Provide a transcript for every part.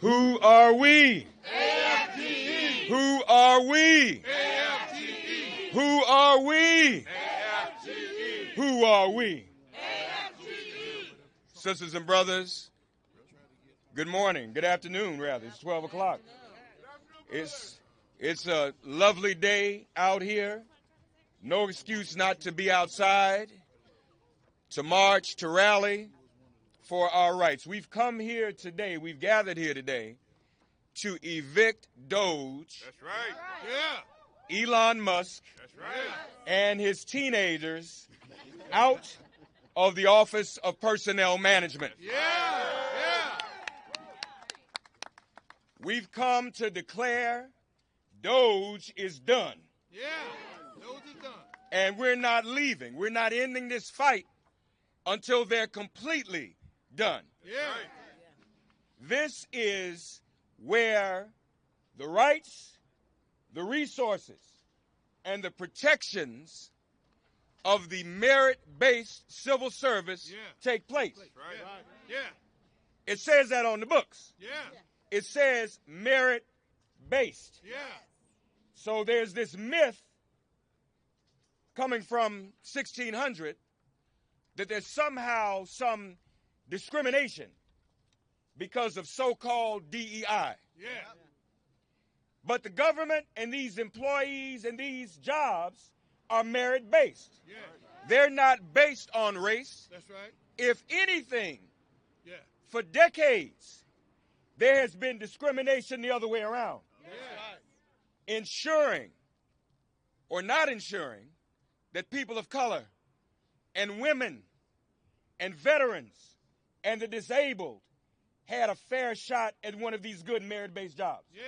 Who are we? AFGE. Who are we? AFGE. Who are we? AFGE. Who are we? AFGE. Sisters and brothers, good morning, good afternoon rather. It's 12 o'clock. It's a lovely day out here. No excuse not to be outside, to march, to rally for our rights. We've come here today, we've gathered here today to evict DOGE. That's right. Yeah. Elon Musk. That's right. And his teenagers out of the Office of Personnel Management. Yeah. Yeah. We've come to declare DOGE is done. Yeah. DOGE is done. And we're not leaving. We're not ending this fight until they're completely done. Yeah. This is where the rights, the resources, and the protections of the merit-based civil service take place. Right. Yeah. It says that on the books. Yeah. It says merit-based. Yeah. So there's this myth coming from 1600 that there's somehow some discrimination because of so-called DEI. Yeah. But the government and these employees and these jobs are merit-based. Yeah. They're not based on race. That's right. If anything, Yeah. for decades, there has been discrimination the other way around. Yeah. Ensuring or not ensuring that people of color and women and veterans and the disabled had a fair shot at one of these good merit-based jobs. Yeah.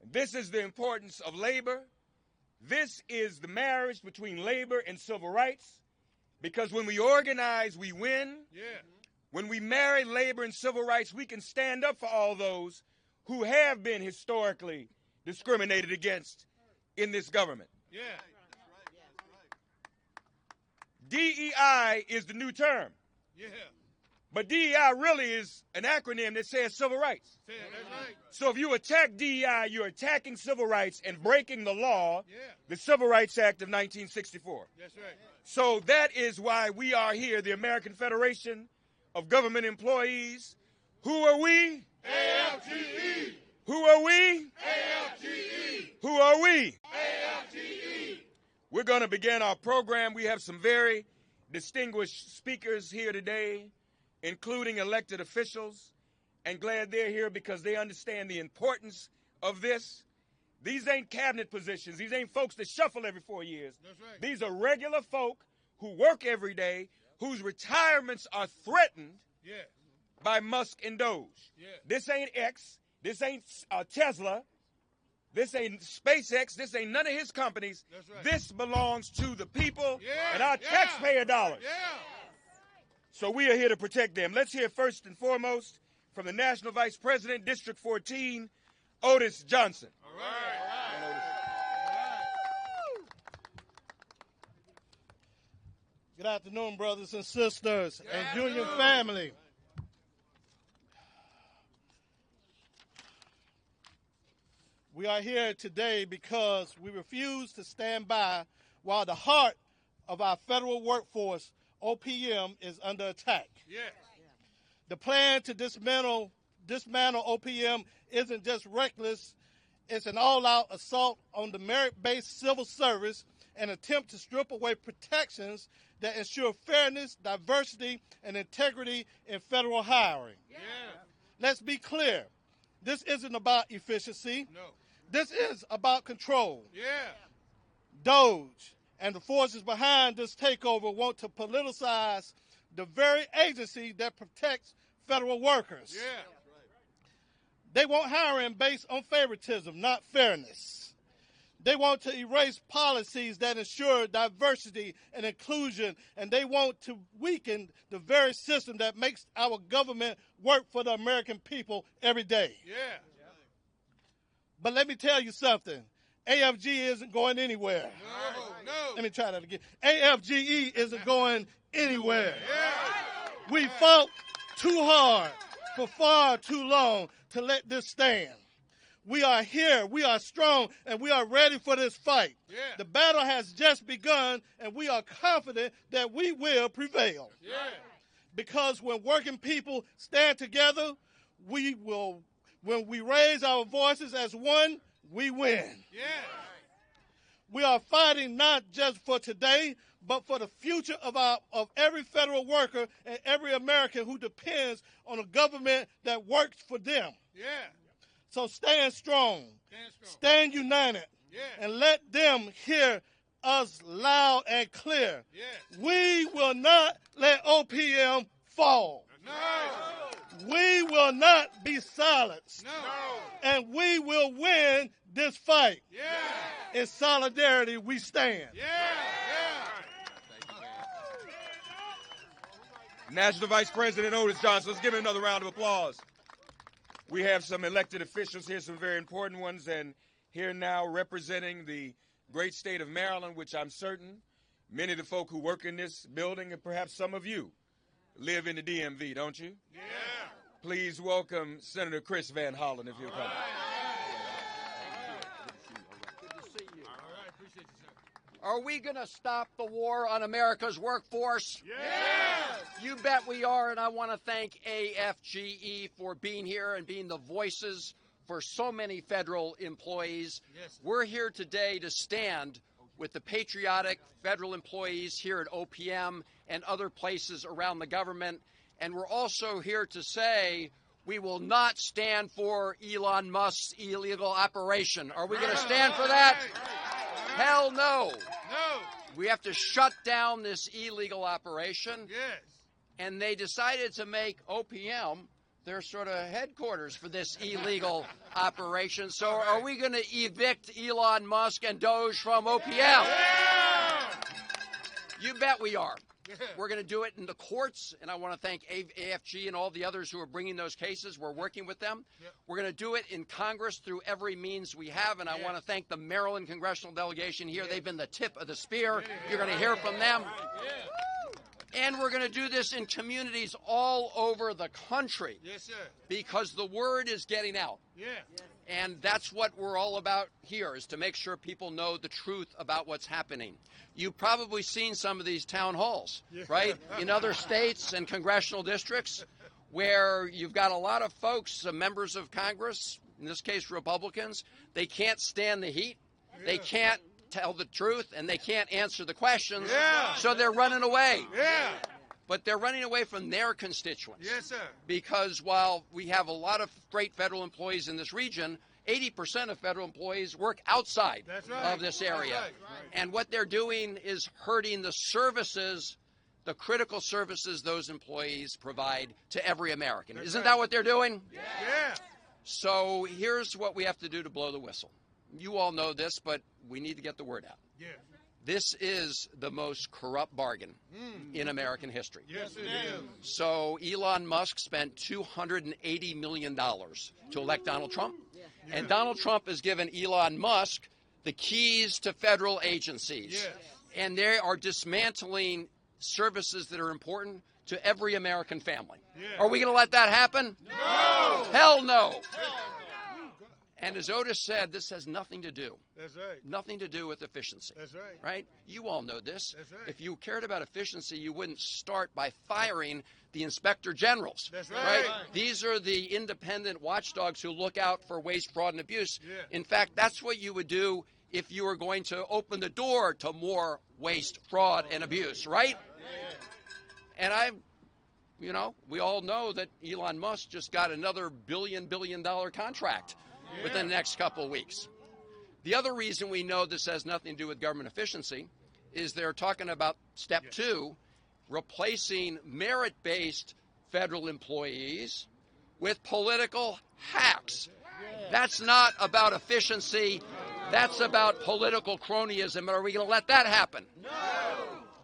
This is the importance of labor. This is the marriage between labor and civil rights, because when we organize, we win. Yeah. When we marry labor and civil rights, we can stand up for all those who have been historically discriminated against in this government. Yeah. DEI is the new term, Yeah. but DEI really is an acronym that says civil rights. That's right. So if you attack DEI, you're attacking civil rights and breaking the law, Yeah. the Civil Rights Act of 1964. That's right. So that is why we are here, the American Federation of Government Employees. Who are we? AFGE. Who are we? AFGE. Who are we? AFGE. We're going to begin our program. We have some very distinguished speakers here today, including elected officials, and glad they're here because they understand the importance of this. These ain't cabinet positions. These ain't folks that shuffle every 4 years. That's right. These are regular folk who work every day, whose retirements are threatened Yeah. by Musk and DOGE. Yeah. This ain't X. This ain't Tesla. This ain't SpaceX. This ain't none of his companies. That's right. This belongs to the people Yeah. and our taxpayer dollars. Yeah. So we are here to protect them. Let's hear first and foremost from the National Vice President, District 14, Otis Johnson. All right. Good afternoon, brothers and sisters and Union family. We are here today because we refuse to stand by while the heart of our federal workforce, OPM, is under attack. Yeah. The plan to dismantle OPM isn't just reckless, it's an all-out assault on the merit-based civil service, an attempt to strip away protections that ensure fairness, diversity, and integrity in federal hiring. Yeah. Let's be clear. This isn't about efficiency. No. This is about control. Yeah. DOGE and the forces behind this takeover want to politicize the very agency that protects federal workers. Yeah. They want hiring based on favoritism, not fairness. They want to erase policies that ensure diversity and inclusion, and they want to weaken the very system that makes our government work for the American people every day. Yeah. But let me tell you something. AFGE isn't going anywhere. No. Let me try that again. AFGE isn't going anywhere. Yeah. We fought too hard for far too long to let this stand. We are here, we are strong, and we are ready for this fight. Yeah. The battle has just begun, and we are confident that we will prevail. Yeah. Because when working people stand together, we will, when we raise our voices as one, we win. Yeah. We are fighting not just for today, but for the future of every federal worker and every American who depends on a government that works for them. Yeah. So stand strong, Stand strong. stand united, Yeah. and let them hear us loud and clear. Yes. We will not let OPM fall. No. We will not be silenced. No. And we will win this fight. Yeah. In solidarity, we stand. Yeah. Yeah. National Vice President Otis Johnson. Let's give him another round of applause. We have some elected officials here, some very important ones, and here now representing the great state of Maryland, which I'm certain many of the folk who work in this building, and perhaps some of you, live in the DMV, don't you? Yeah. Please welcome Senator Chris Van Hollen, if you'll come. Are we going to stop the war on America's workforce? Yes. You bet we are, and I want to thank AFGE for being here and being the voices for so many federal employees. Yes. We're here today to stand with the patriotic federal employees here at OPM and other places around the government, and we're also here to say we will not stand for Elon Musk's illegal operation. Are we going to stand for that? Hell no. No. We have to shut down this illegal operation. Yes. And they decided to make OPM their sort of headquarters for this illegal operation. So are we going to evict Elon Musk and DOGE from OPM? Yeah. You bet we are. Yeah. We're going to do it in the courts, and I want to thank AFG and all the others who are bringing those cases. We're working with them. Yep. We're going to do it in Congress through every means we have, and I want to thank the Maryland congressional delegation here. They've been the tip of the spear. You're going to hear from them. And we're going to do this in communities all over the country Yes, sir. because the word is getting out. Yeah. And that's what we're all about here, is to make sure people know the truth about what's happening. You've probably seen some of these town halls, right, in other states and congressional districts where you've got a lot of folks, members of Congress, in this case Republicans, they can't stand the heat, they can't tell the truth, and they can't answer the questions, so they're running away. Yeah. But they're running away from their constituents. Yes, sir. Because while we have a lot of great federal employees in this region, 80% of federal employees work outside of this area. That's right. And what they're doing is hurting the services, the critical services those employees provide to every American. Isn't that what they're doing? Yeah. So here's what we have to do to blow the whistle. You all know this, but we need to get the word out. Yeah. This is the most corrupt bargain in American history. Yes, it is. So Elon Musk spent $280 million to elect Donald Trump. And Donald Trump has given Elon Musk the keys to federal agencies. Yes. And they are dismantling services that are important to every American family. Yeah. Are we going to let that happen? No. Hell no. And as Otis said, this has nothing to do. That's right. Nothing to do with efficiency. That's right. Right? You all know this. That's right. If you cared about efficiency, you wouldn't start by firing the inspector generals. That's right. These are the independent watchdogs who look out for waste, fraud, and abuse. Yeah. In fact, that's what you would do if you were going to open the door to more waste, fraud, and abuse, right? And we all know that Elon Musk just got another billion dollar contract within the next couple of weeks. The other reason we know this has nothing to do with government efficiency is they're talking about step 2, replacing merit-based federal employees with political hacks. That's not about efficiency. That's about political cronyism. Are we going to let that happen? No.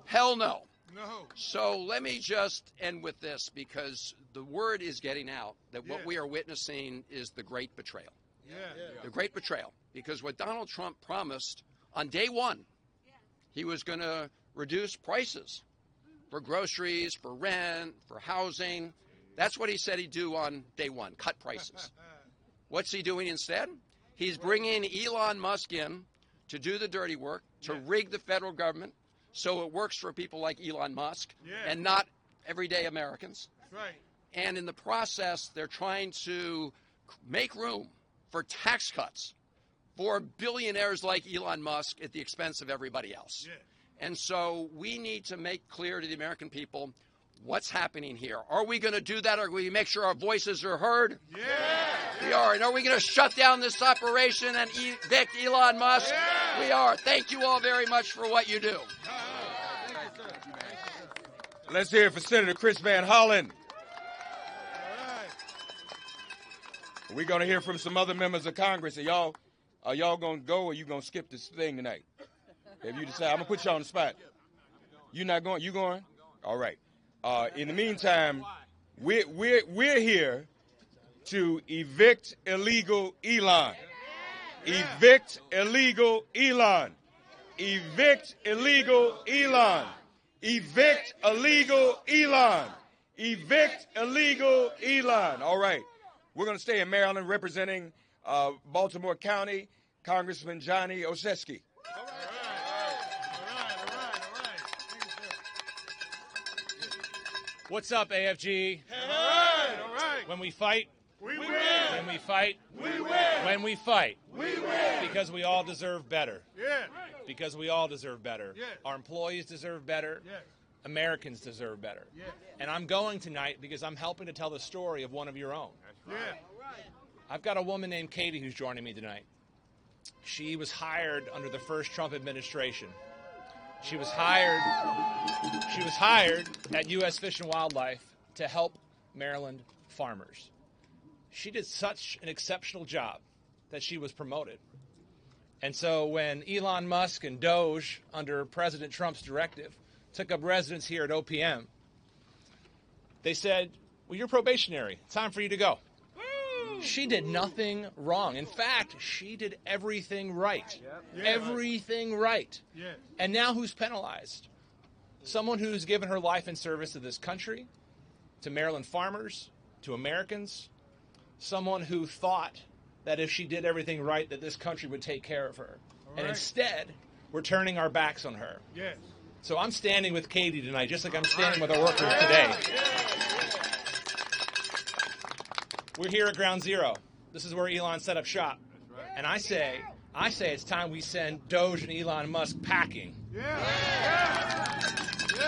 Hell no. No. So let me just end with this, because the word is getting out that what we are witnessing is the great betrayal. Yeah. The great betrayal. Because what Donald Trump promised on day one, he was going to reduce prices for groceries, for rent, for housing. That's what he said he'd do on day one, cut prices. What's he doing instead? He's bringing Elon Musk in to do the dirty work, to rig the federal government so it works for people like Elon Musk and not everyday Americans. Right. And in the process, they're trying to make room for tax cuts for billionaires like Elon Musk at the expense of everybody else. Yeah. And so we need to make clear to the American people what's happening here. Are we going to do that, or are we make sure our voices are heard? Yeah. We are. And are we going to shut down this operation and evict Elon Musk? Yeah. We are. Thank you all very much for what you do. Let's hear it for Senator Chris Van Hollen. We're going to hear from some other members of Congress. Are y'all going to go, or you going to skip this thing tonight? If you decide, I'm going to put you on the spot. You not going? You going? All right. In the meantime, we're here to evict illegal Elon. Evict illegal Elon. Evict illegal Elon. Evict illegal Elon. Evict illegal Elon. All right. We're going to stay in Maryland representing Baltimore County, Congressman Johnny Oyesi. All right. What's up, AFGE? All right. When we fight, We win. when we fight, We win. when we fight, We win. because we all deserve better. Yeah. Because we all deserve better. Yeah. Our employees deserve better. Yeah. Americans deserve better. Yeah. And I'm going tonight because I'm helping to tell the story of one of your own. Yeah. I've got a woman named Katie who's joining me tonight. She was hired under the first Trump administration. She was hired at U.S. Fish and Wildlife to help Maryland farmers. She did such an exceptional job that she was promoted. And so when Elon Musk and DOGE, under President Trump's directive, took up residence here at OPM, they said, well, you're probationary. It's time for you to go. She did nothing wrong. In fact, she did everything right. Yeah. Everything right. Yeah. And now who's penalized? Someone who's given her life in service to this country, to Maryland farmers, to Americans. Someone who thought that if she did everything right, that this country would take care of her. And right. instead, we're turning our backs on her. Yeah. So I'm standing with Katie tonight, just like I'm standing with our workers today. We're here at Ground Zero. This is where Elon set up shop. And I say it's time we send DOGE and Elon Musk packing. Yeah.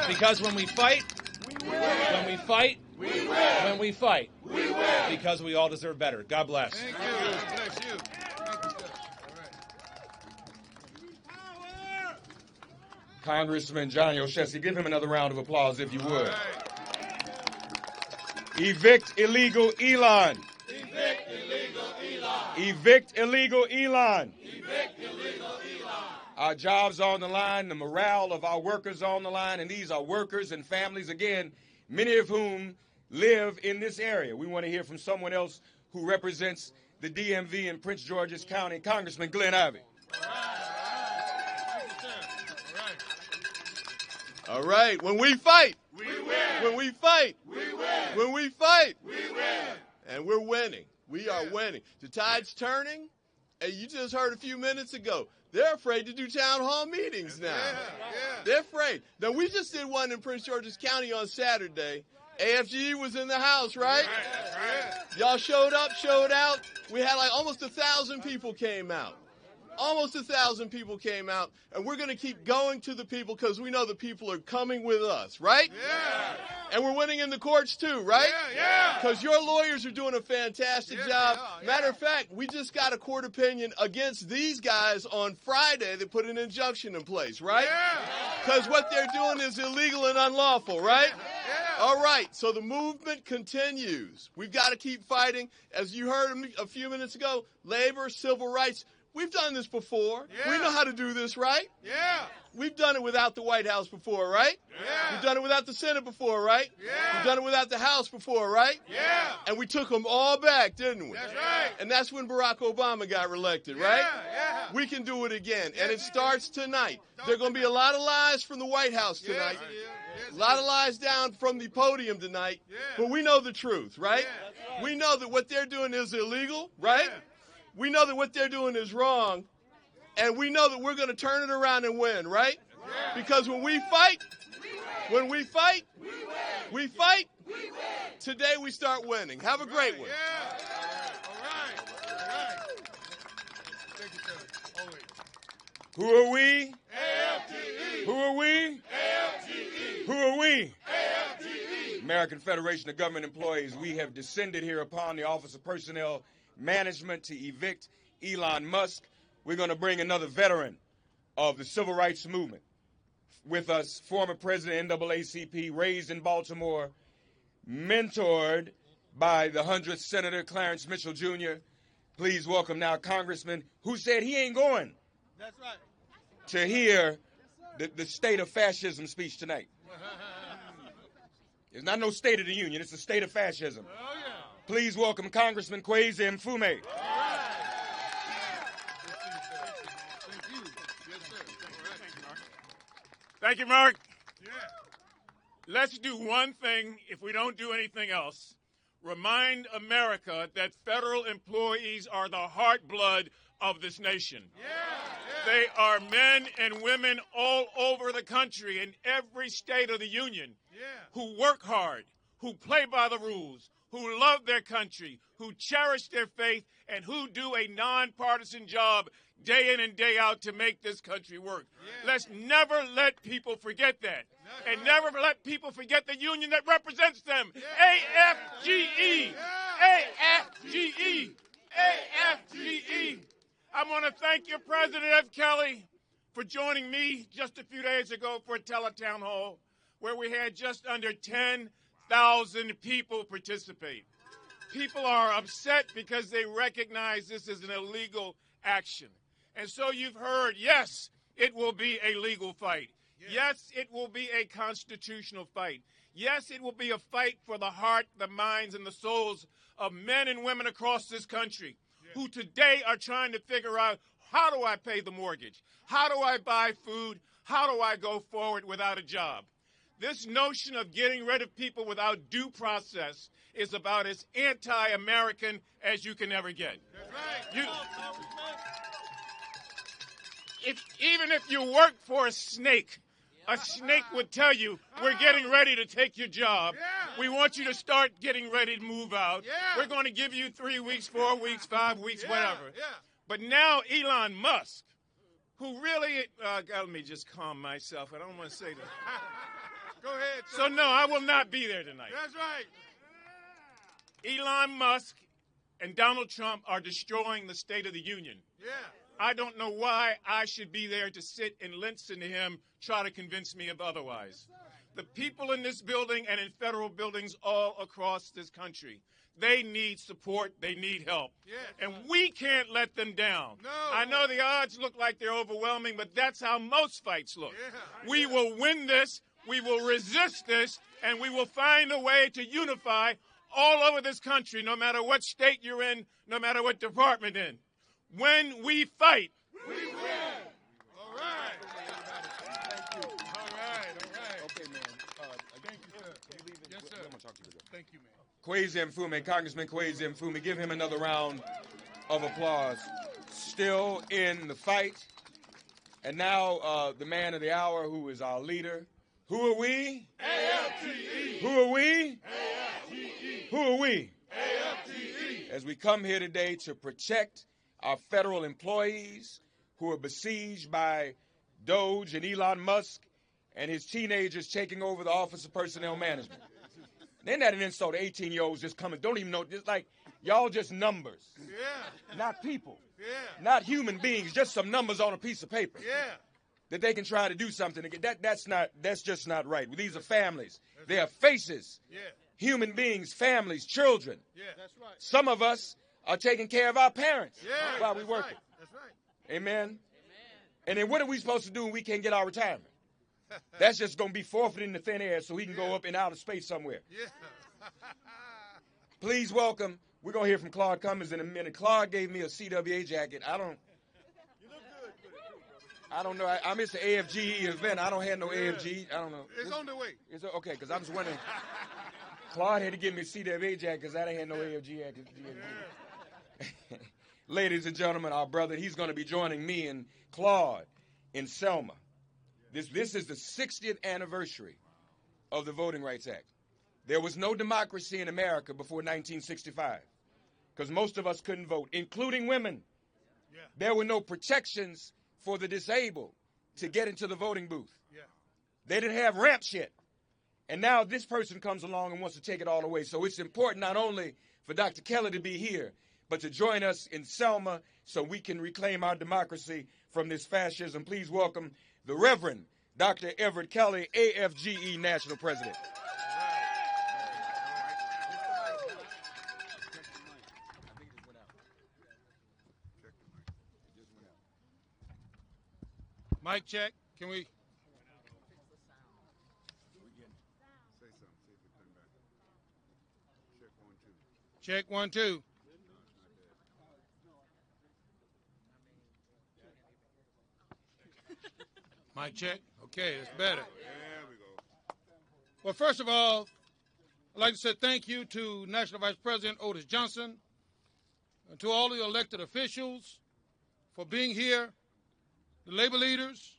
Because when we fight, We win. when we fight, We win. when we fight, We win. because we all deserve better. God bless. Thank you. God bless you. Thank you, sir. All right. Congressman Johnny Oyesi, give him another round of applause if you All would. right. Evict illegal Elon. Evict illegal Elon. Evict illegal Elon. Evict illegal Elon. Our jobs are on the line, the morale of our workers are on the line, and these are workers and families, again, many of whom live in this area. We want to hear from someone else who represents the DMV in Prince George's County, Congressman Glenn Ivey. All right, when we fight, We win. when we fight, We win. when we fight, We win. and we're winning. We are winning. The tide's turning, and you just heard a few minutes ago, they're afraid to do town hall meetings now. Yeah. They're afraid. Now, we just did one in Prince George's County on Saturday. AFGE was in the house, right? Y'all showed up, showed out. We had like almost 1,000 people came out. Almost 1,000 people came out, and we're going to keep going to the people because we know the people are coming with us, right? Yeah. And we're winning in the courts too, right? Yeah. Because your lawyers are doing a fantastic Yeah, job. yeah. Matter of fact, we just got a court opinion against these guys on Friday that put an injunction in place, right? Yeah. Because what they're doing is illegal and unlawful, right? Yeah. All right, so the movement continues. We've got to keep fighting. As you heard a few minutes ago, labor, civil rights. We've done this before. Yeah. We know how to do this, right? Yeah. We've done it without the White House before, right? Yeah. We've done it without the Senate before, right? Yeah. We've done it without the House before, right? Yeah. And we took them all back, didn't we? That's right. And that's when Barack Obama got reelected, right? Yeah. We can do it again. Yes, And it starts tonight. There are going to be a lot of lies from the White House tonight. Yes, A lot of lies down from the podium tonight. Yeah. But we know the truth, right? Yeah. We know that what they're doing is illegal, right? Yeah. We know that what they're doing is wrong. And we know that we're going to turn it around and win, right? Yeah. Because when we fight, we fight, today we start winning. Have a great one. Yeah. All right. All right. Thank you, sir. Always. Who are we? AFGE. Who are we? AFGE. Who are we? AFGE. American Federation of Government Employees. We have descended here upon the Office of Personnel Management to evict Elon Musk. We're going to bring another veteran of the civil rights movement with us, former president NAACP, raised in Baltimore, mentored by the 100th Senator Clarence Mitchell Jr. Please welcome now Congressman who said he ain't going That's right. to hear the state of fascism speech tonight. It's not no State of the Union, it's the state of fascism. Oh, yeah. Please welcome Congressman Kweisi Mfume. Thank you, Mark. Yeah. Let's do one thing if we don't do anything else. Remind America that federal employees are the heart blood of this nation. They are men and women all over the country in every state of the union who work hard, who play by the rules, who love their country, who cherish their faith, and who do a nonpartisan job day in and day out to make this country work. Let's never let people forget that. And never let people forget the union that represents them. AFGE. AFGE. AFGE. I want to thank your President F. Kelly for joining me just a few days ago for a teletown hall where we had just under 10,000 people participate. People are upset because they recognize this is an illegal action. And so you've heard, yes, it will be a legal fight. Yes, it will be a constitutional fight. Yes, it will be a fight for the heart, the minds, and the souls of men and women across this country who today are trying to figure out, how do I pay the mortgage? How do I buy food? How do I go forward without a job? This notion of getting rid of people without due process is about as anti-American as you can ever get. That's right. Even if you work for a snake would tell you, we're getting ready to take your job. We want you to start getting ready to move out. We're going to give you 3 weeks, 4 weeks, 5 weeks, whatever. But now Elon Musk, who really, let me just calm myself. I don't want to say that. Go ahead. So no, I will not be there tonight. That's right. Elon Musk and Donald Trump are destroying the State of the Union. Yeah. I don't know why I should be there to sit and listen to him try to convince me of otherwise. The people in this building and in federal buildings all across this country, they need support, they need help. And we can't let them down. No. I know the odds look like they're overwhelming, but that's how most fights look. We will win this, we will resist this, and we will find a way to unify all over this country, no matter what state you're in, no matter what department in. When we fight, we win. All right. Thank you. All right. Okay, man. Thank you, sir. Yes, sir. I'm going to talk to you. Thank you, man. Kweisi Mfume, Congressman Kweisi Mfume, give him another round of applause. Still in the fight. And now the man of the hour, who is our leader. Who are we? AFGE. Who are we? AFGE. Who are we? AFGE. As we come here today to protect our federal employees who are besieged by DOGE and Elon Musk and his teenagers taking over the Office of Personnel Management. Isn't that an insult? 18-year-olds just coming, don't even know, just like, y'all just numbers. Not people. Not human beings, just some numbers on a piece of paper. That they can try to do something. That's just not right. These are families. They are faces. Human beings, families, children. That's right. Some of us are taking care of our parents while we work. That's right. Amen? And then what are we supposed to do when we can't get our retirement? That's just going to be forfeited in the thin air so he can go up in outer space somewhere. Yeah. Please welcome, we're going to hear from Claude Cummings in a minute. Claude gave me a CWA jacket. I don't know. I missed the AFGE event. I don't have no AFGE. I don't know. It's on the way. It's okay, because I was wondering. Claude had to give me a CWA jacket because I didn't have no AFGE jacket. Ladies and gentlemen, our brother, he's going to be joining me and Claude in Selma. This is the 60th anniversary of the Voting Rights Act. There was no democracy in America before 1965 because most of us couldn't vote, including women. Yeah. There were no protections for the disabled to get into the voting booth. Yeah. They didn't have ramps yet. And now this person comes along and wants to take it all away. So it's important not only for Dr. Kelly to be here, but to join us in Selma so we can reclaim our democracy from this fascism. Please welcome the Reverend Dr. Everett Kelly, AFGE National President. Mic check. Can we? Check 1 2. Mic check. Okay, it's better. There we go. Well, first of all, I'd like to say thank you to National Vice President Otis Johnson and to all the elected officials for being here, the labor leaders.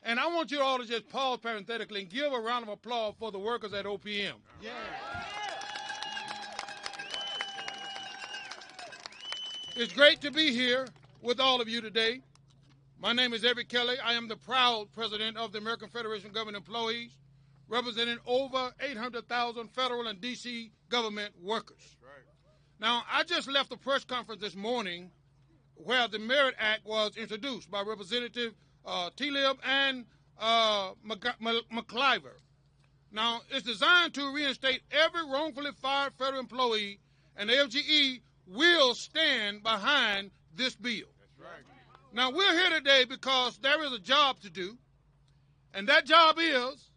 And I want you all to just pause parenthetically and give a round of applause for the workers at OPM. Yeah. It's great to be here with all of you today. My name is Everett Kelly. I am the proud president of the American Federation of Government Employees, representing over 800,000 federal and D.C. government workers. That's right. Now, I just left a press conference this morning where the Merit Act was introduced by Representative T-Lib and McIver. Now, it's designed to reinstate every wrongfully fired federal employee, and the AFGE will stand behind this bill. That's right. Now, we're here today because there is a job to do, and that job is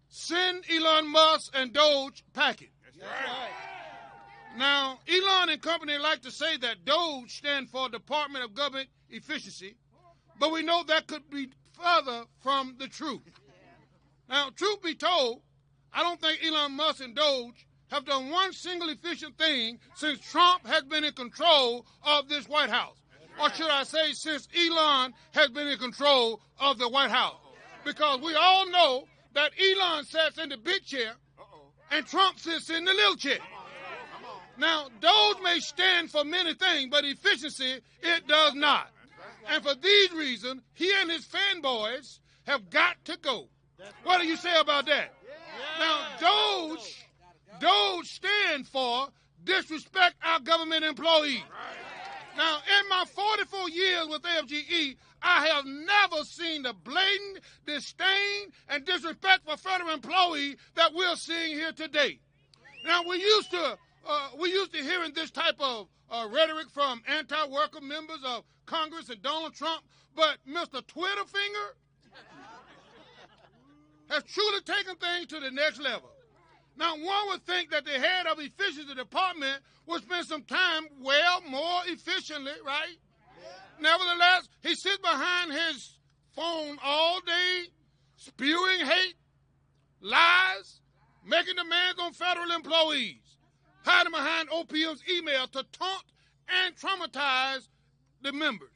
send Elon Musk and DOGE packing. That's right. Now, Elon and company like to say that DOGE stands for Department of Government Efficiency, but we know that could be further from the truth. Now, truth be told, I don't think Elon Musk and DOGE have done one single efficient thing since Trump has been in control of this White House. Or should I say, since Elon has been in control of the White House. Because we all know that Elon sits in the big chair and Trump sits in the little chair. Now, DOGE may stand for many things, but efficiency, it does not. And for these reasons, he and his fanboys have got to go. What do you say about that? Now, DOGE stands for disrespect our government employees. Now, in my 44 years with AFGE, I have never seen the blatant disdain and disrespect for federal employees that we're seeing here today. Now, we used to hearing this type of rhetoric from anti-worker members of Congress and Donald Trump, but Mr. Twitterfinger has truly taken things to the next level. Now, one would think that the head of efficiency department would spend some time, more efficiently, right? Nevertheless, he sits behind his phone all day, spewing hate, lies, making demands on federal employees, hiding behind OPM's email to taunt and traumatize the members.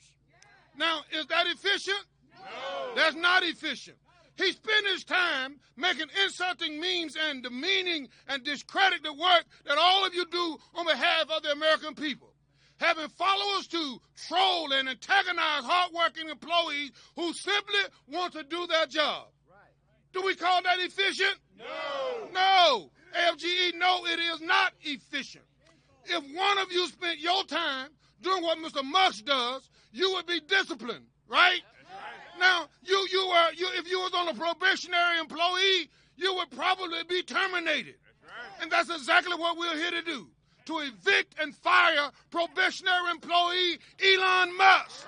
Now, is that efficient? No. That's not efficient. He spent his time making insulting memes and demeaning and discredit the work that all of you do on behalf of the American people. Having followers to troll and antagonize hardworking employees who simply want to do their job. Right. Do we call that efficient? No. No. AFGE, no, it is not efficient. If one of you spent your time doing what Mr. Musk does, you would be disciplined, right? Now, if you was on a probationary employee, you would probably be terminated. And that's exactly what we're here to do. to evict and fire probationary employee Elon Musk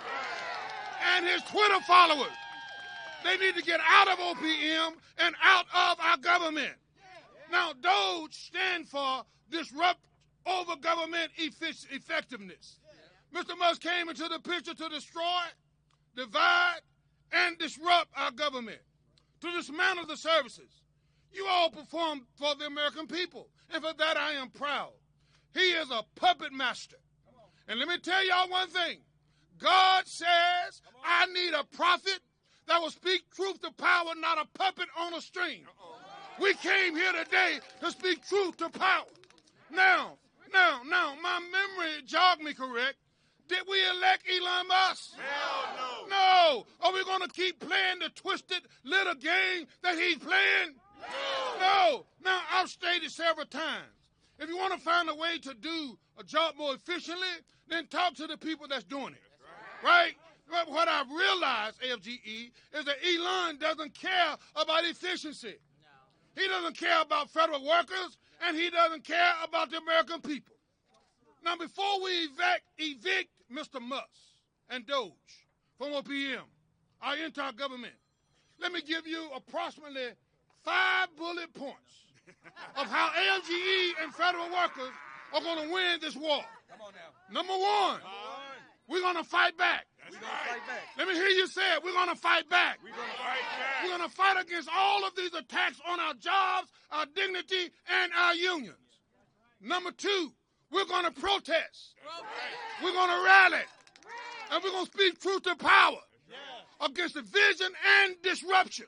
and his Twitter followers. They need to get out of OPM and out of our government. Now, DOGE stands for Disrupt Over Government Effectiveness. Mr. Musk came into the picture to destroy, divide, and disrupt our government, to dismantle the services. You all perform for the American people, and for that I am proud. He is a puppet master. And let me tell y'all one thing. God says I need a prophet that will speak truth to power, not a puppet on a string. We came here today to speak truth to power. Now, my memory jogged me correct. Did we elect Elon Musk? No. Are we going to keep playing the twisted little game that he's playing? No. Now, I've stated several times, if you want to find a way to do a job more efficiently, then talk to the people that's doing it. Right? But what I've realized, AFGE, is that Elon doesn't care about efficiency. He doesn't care about federal workers, and he doesn't care about the American people. Now, before we evict Mr. Musk and DOGE from OPM, our entire government, let me give you approximately 5 bullet points of how AFGE and federal workers are going to win this war. Come on now. Number 1, we're going to fight back. Let me hear you say it. We're going to fight back. We're going to fight against all of these attacks on our jobs, our dignity, and our unions. Number 2, we're going to protest. We're going to rally. And we're going to speak truth to power against division and disruption.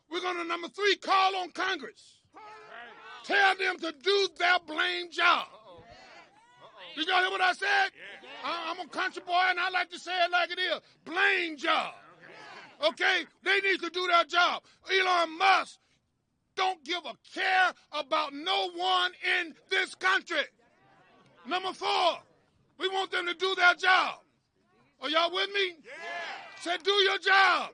We're going to, number 3, call on Congress. Tell them to do their blame job. Did y'all hear what I said? I'm a country boy, and I like to say it like it is. Blame job. Okay? They need to do their job. Elon Musk don't give a care about no one in this country. Number 4, we want them to do their job. Are y'all with me? Say, do your job.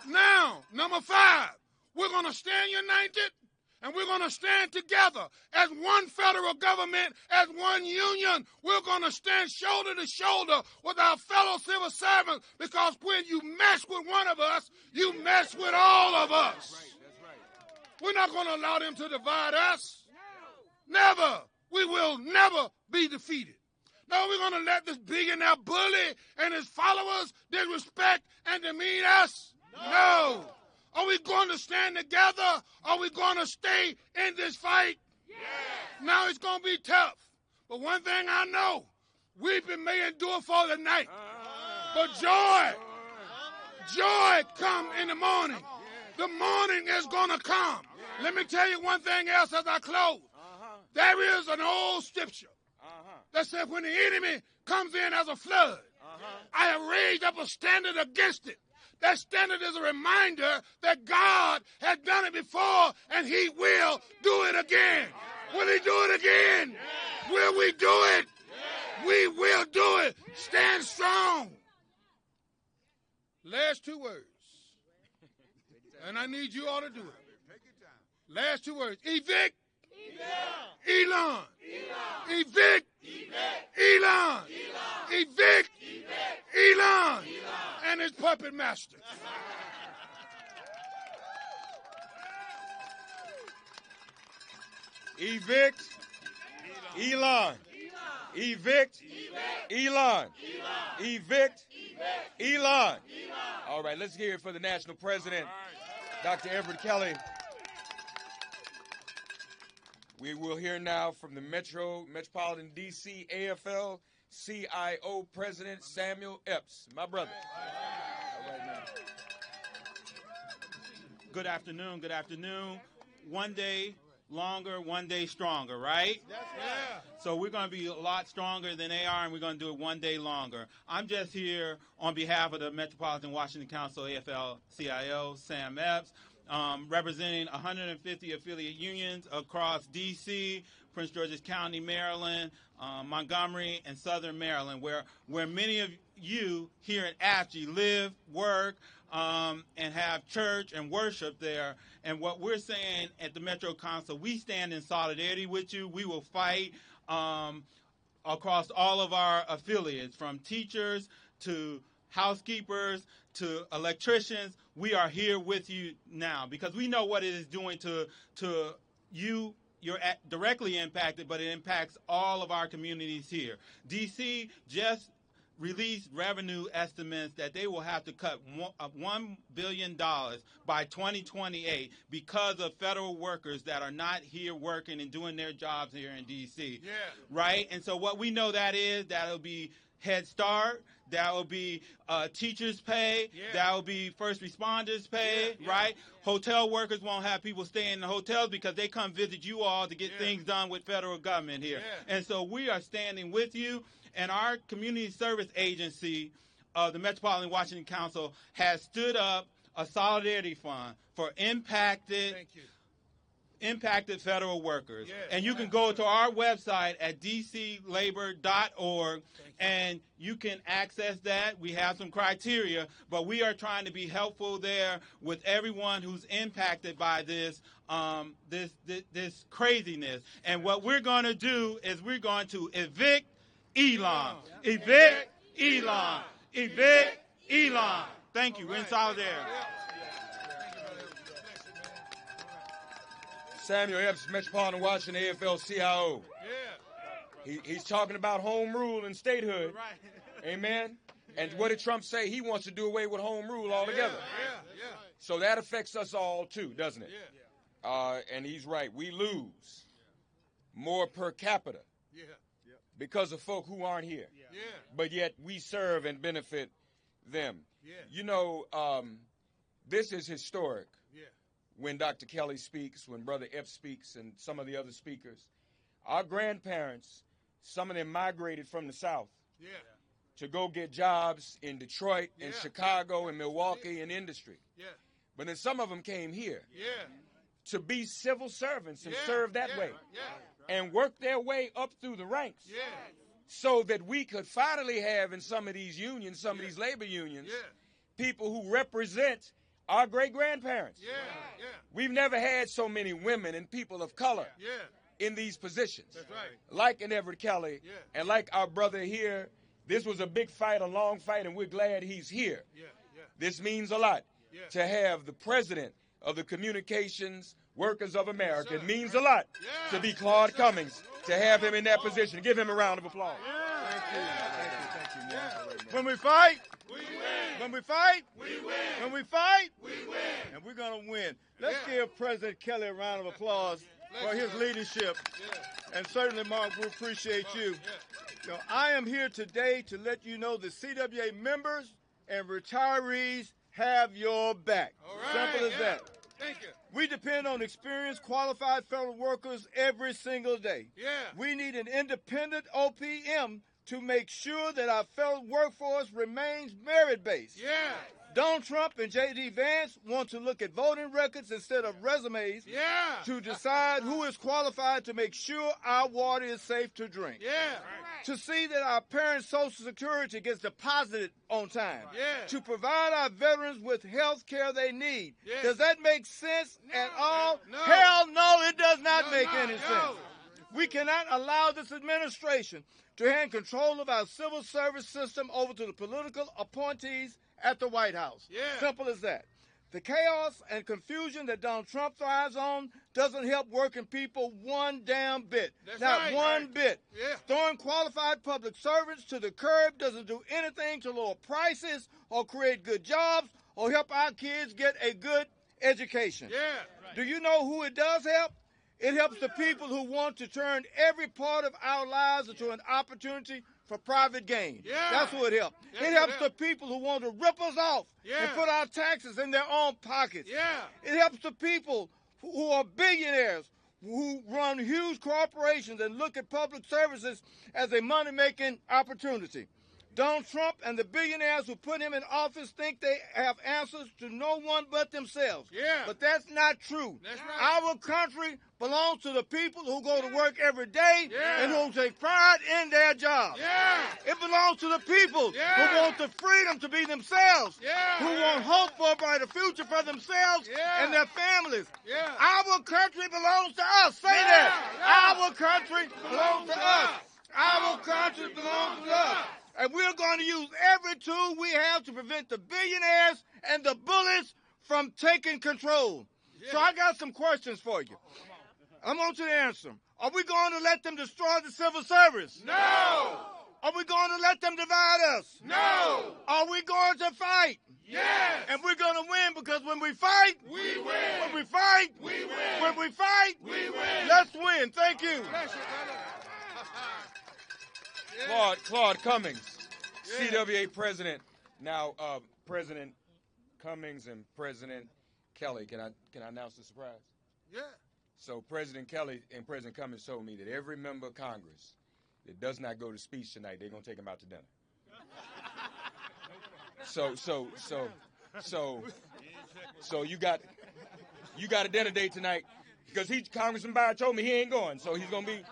Now, number 5, we're going to stand united, and we're going to stand together as one federal government, as one union. We're going to stand shoulder to shoulder with our fellow civil servants, because when you mess with one of us, you mess with all of us. We're not going to allow them to divide us. Never. We will never be defeated. No, we're going to let this billionaire bully and his followers disrespect and demean us. No. Are we going to stand together? Are we going to stay in this fight? Yes. Now it's going to be tough. But one thing I know, weeping may endure for the night. But joy come in the morning. The morning is going to come. Let me tell you one thing else as I close. There is an old scripture that says when the enemy comes in as a flood, I have raised up a standard against it. That standard is a reminder that God has done it before, and he will do it again. Will he do it again? Will we do it? We will do it. Stand strong. Last 2 words. And I need you all to do it. Last 2 words. Evict. Elon. Evict. Elon. Evict. Elon. And his puppet master. Evict Elon. Evict Elon. Evict Elon. All right, let's hear it for the national president, Dr. Everett Kelly. We will hear now from the Metropolitan D.C. AFL-CIO President Samuel Epps, my brother. All right, now. Good afternoon. Good afternoon. One day longer, one day stronger, right? Yeah. So we're going to be a lot stronger than they are, and we're going to do it one day longer. I'm just here on behalf of the Metropolitan Washington Council AFL-CIO, Sam Epps, representing 150 affiliate unions across D.C., Prince George's County, Maryland, Montgomery, and Southern Maryland, where many of you here at AFGE live, work, and have church and worship there. And what we're saying at the Metro Council, we stand in solidarity with you. We will fight across all of our affiliates, from teachers to housekeepers to electricians. We are here with you now because we know what it is doing to you. You're directly impacted, but it impacts all of our communities here. D.C. just released revenue estimates that they will have to cut $1 billion by 2028 because of federal workers that are not here working and doing their jobs here in D.C. Yeah. Right? And so what we know that'll be Head Start, that will be teachers' pay, that will be first responders' pay, right? Hotel workers won't have people staying in the hotels because they come visit you all to get things done with federal government here. And so we are standing with you, and our community service agency, the Metropolitan Washington Council, has stood up a solidarity fund for impacted federal workers. And you can go to our website at dclabor.org and you can access that. We have some criteria, but we are trying to be helpful there with everyone who's impacted by this this craziness. And what we're going to do is we're going to evict Elon. Evict Elon. Evict Elon. Thank you. We're in solidarity. Samuel Epps, Metropolitan Washington AFL-CIO. He's talking about home rule and statehood. Amen. And what did Trump say? He wants to do away with home rule altogether. So that affects us all too, doesn't it? And he's right. We lose more per capita because of folk who aren't here. But yet we serve and benefit them. You know, this is historic. When Dr. Kelly speaks, when Brother Epps speaks, and some of the other speakers, our grandparents, some of them migrated from the South to go get jobs in Detroit, in Chicago, in Milwaukee, in industry. But then some of them came here to be civil servants and serve that way and work their way up through the ranks so that we could finally have in some of these unions, some of these labor unions, people who represent our great-grandparents. We've never had so many women and people of color in these positions. Like in Everett Kelly and like our brother here. This was a big fight, a long fight, and we're glad he's here. This means a lot to have the president of the Communications Workers of America. It means a lot to be Claude Cummings, to have him in that position. Give him a round of applause. When we fight, we win. When we fight, We win. when we fight, We win. and we're going to win. Let's give President Kelly a round of applause for his leadership. And certainly, Mark, we appreciate you. You know, I am here today to let you know the CWA members and retirees have your back. All right. Simple as that. Thank you. We depend on experienced, qualified federal workers every single day. We need an independent OPM to make sure that our federal workforce remains merit-based. Donald Trump and J.D. Vance want to look at voting records instead of resumes to decide who is qualified to make sure our water is safe to drink. To see that our parents' Social Security gets deposited on time. To provide our veterans with health care they need. Does that make sense at all? Hell no, it does not make any sense. We cannot allow this administration to hand control of our civil service system over to the political appointees at the White House. Simple as that. The chaos and confusion that Donald Trump thrives on doesn't help working people one damn bit. Not one bit. Throwing qualified public servants to the curb doesn't do anything to lower prices or create good jobs or help our kids get a good education. Do you know who it does help? It helps the people who want to turn every part of our lives into an opportunity for private gain. That's who it helps. It helps the people who want to rip us off and put our taxes in their own pockets. It helps the people who are billionaires, who run huge corporations and look at public services as a money-making opportunity. Donald Trump and the billionaires who put him in office think they have answers to no one but themselves. But that's not true. Our country belongs to the people who go to work every day and who take pride in their job. It belongs to the people who want the freedom to be themselves, who want hope for a brighter future for themselves and their families. Our country belongs to us. Say that. Our country belongs to us. Our country belongs to us. And we're going to use every tool we have to prevent the billionaires and the bullies from taking control. So I got some questions for you. I want you to answer them. Are we going to let them destroy the civil service? No! Are we going to let them divide us? No! Are we going to fight? Yes! And we're going to win because when we fight, we win! When we fight, we win! When we fight, we win! Let's win. Thank you. Claude Cummings, CWA president. Now, President Cummings and President Kelly. Can I announce the surprise? Yeah. So President Kelly and President Cummings told me that every member of Congress that does not go to speech tonight, they're gonna take him out to dinner. So you got a dinner date tonight because Congressman Beyer told me he ain't going, so he's gonna be.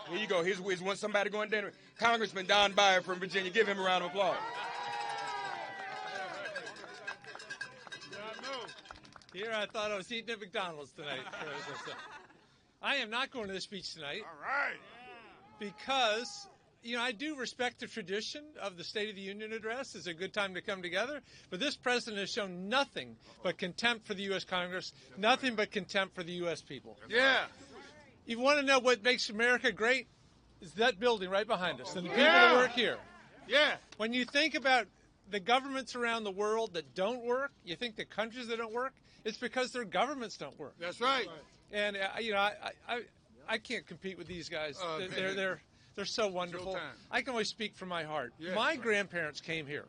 Here you go. Here's one somebody going to dinner. Congressman Don Beyer from Virginia. Give him a round of applause. Here I thought I was eating at McDonald's tonight. I am not going to the speech tonight. All right. Because, I do respect the tradition of the State of the Union address. It's a good time to come together. But this president has shown nothing but contempt for the U.S. Congress, nothing but contempt for the U.S. people. Yeah. You want to know what makes America great? It's that building right behind us and the people that work here. Yeah. When you think about the governments around the world that don't work, you think the countries that don't work, it's because their governments don't work. That's right. And I can't compete with these guys. They're so wonderful. I can only speak from my heart. Yes, my grandparents came here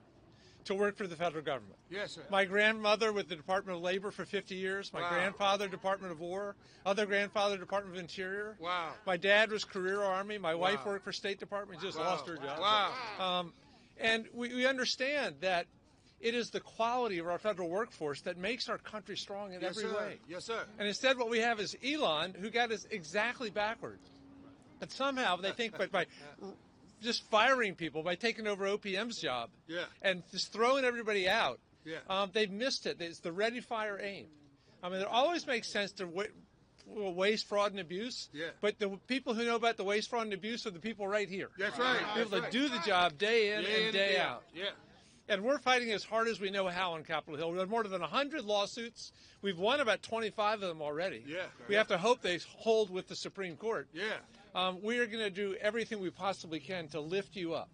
to work for the federal government. Yes, sir. My grandmother with the Department of Labor for 50 years. My grandfather, Department of War. Other grandfather, Department of Interior. Wow. My dad was career Army. My wife worked for State Department. Just lost her job. Wow. And we understand that it is the quality of our federal workforce that makes our country strong in every way. Yes, sir. And instead what we have is Elon, who got us exactly backwards. But somehow they think by just firing people, by taking over OPM's job, and just throwing everybody out, they've missed it. It's the ready, fire, aim. I mean, it always makes sense to waste, fraud, and abuse. Yeah. But the people who know about the waste, fraud, and abuse are the people right here. That's right. People that do the job day in and day out. Yeah. And we're fighting as hard as we know how on Capitol Hill. We have more than 100 lawsuits. We've won about 25 of them already. Yeah. We have to hope they hold with the Supreme Court. Yeah. We are going to do everything we possibly can to lift you up.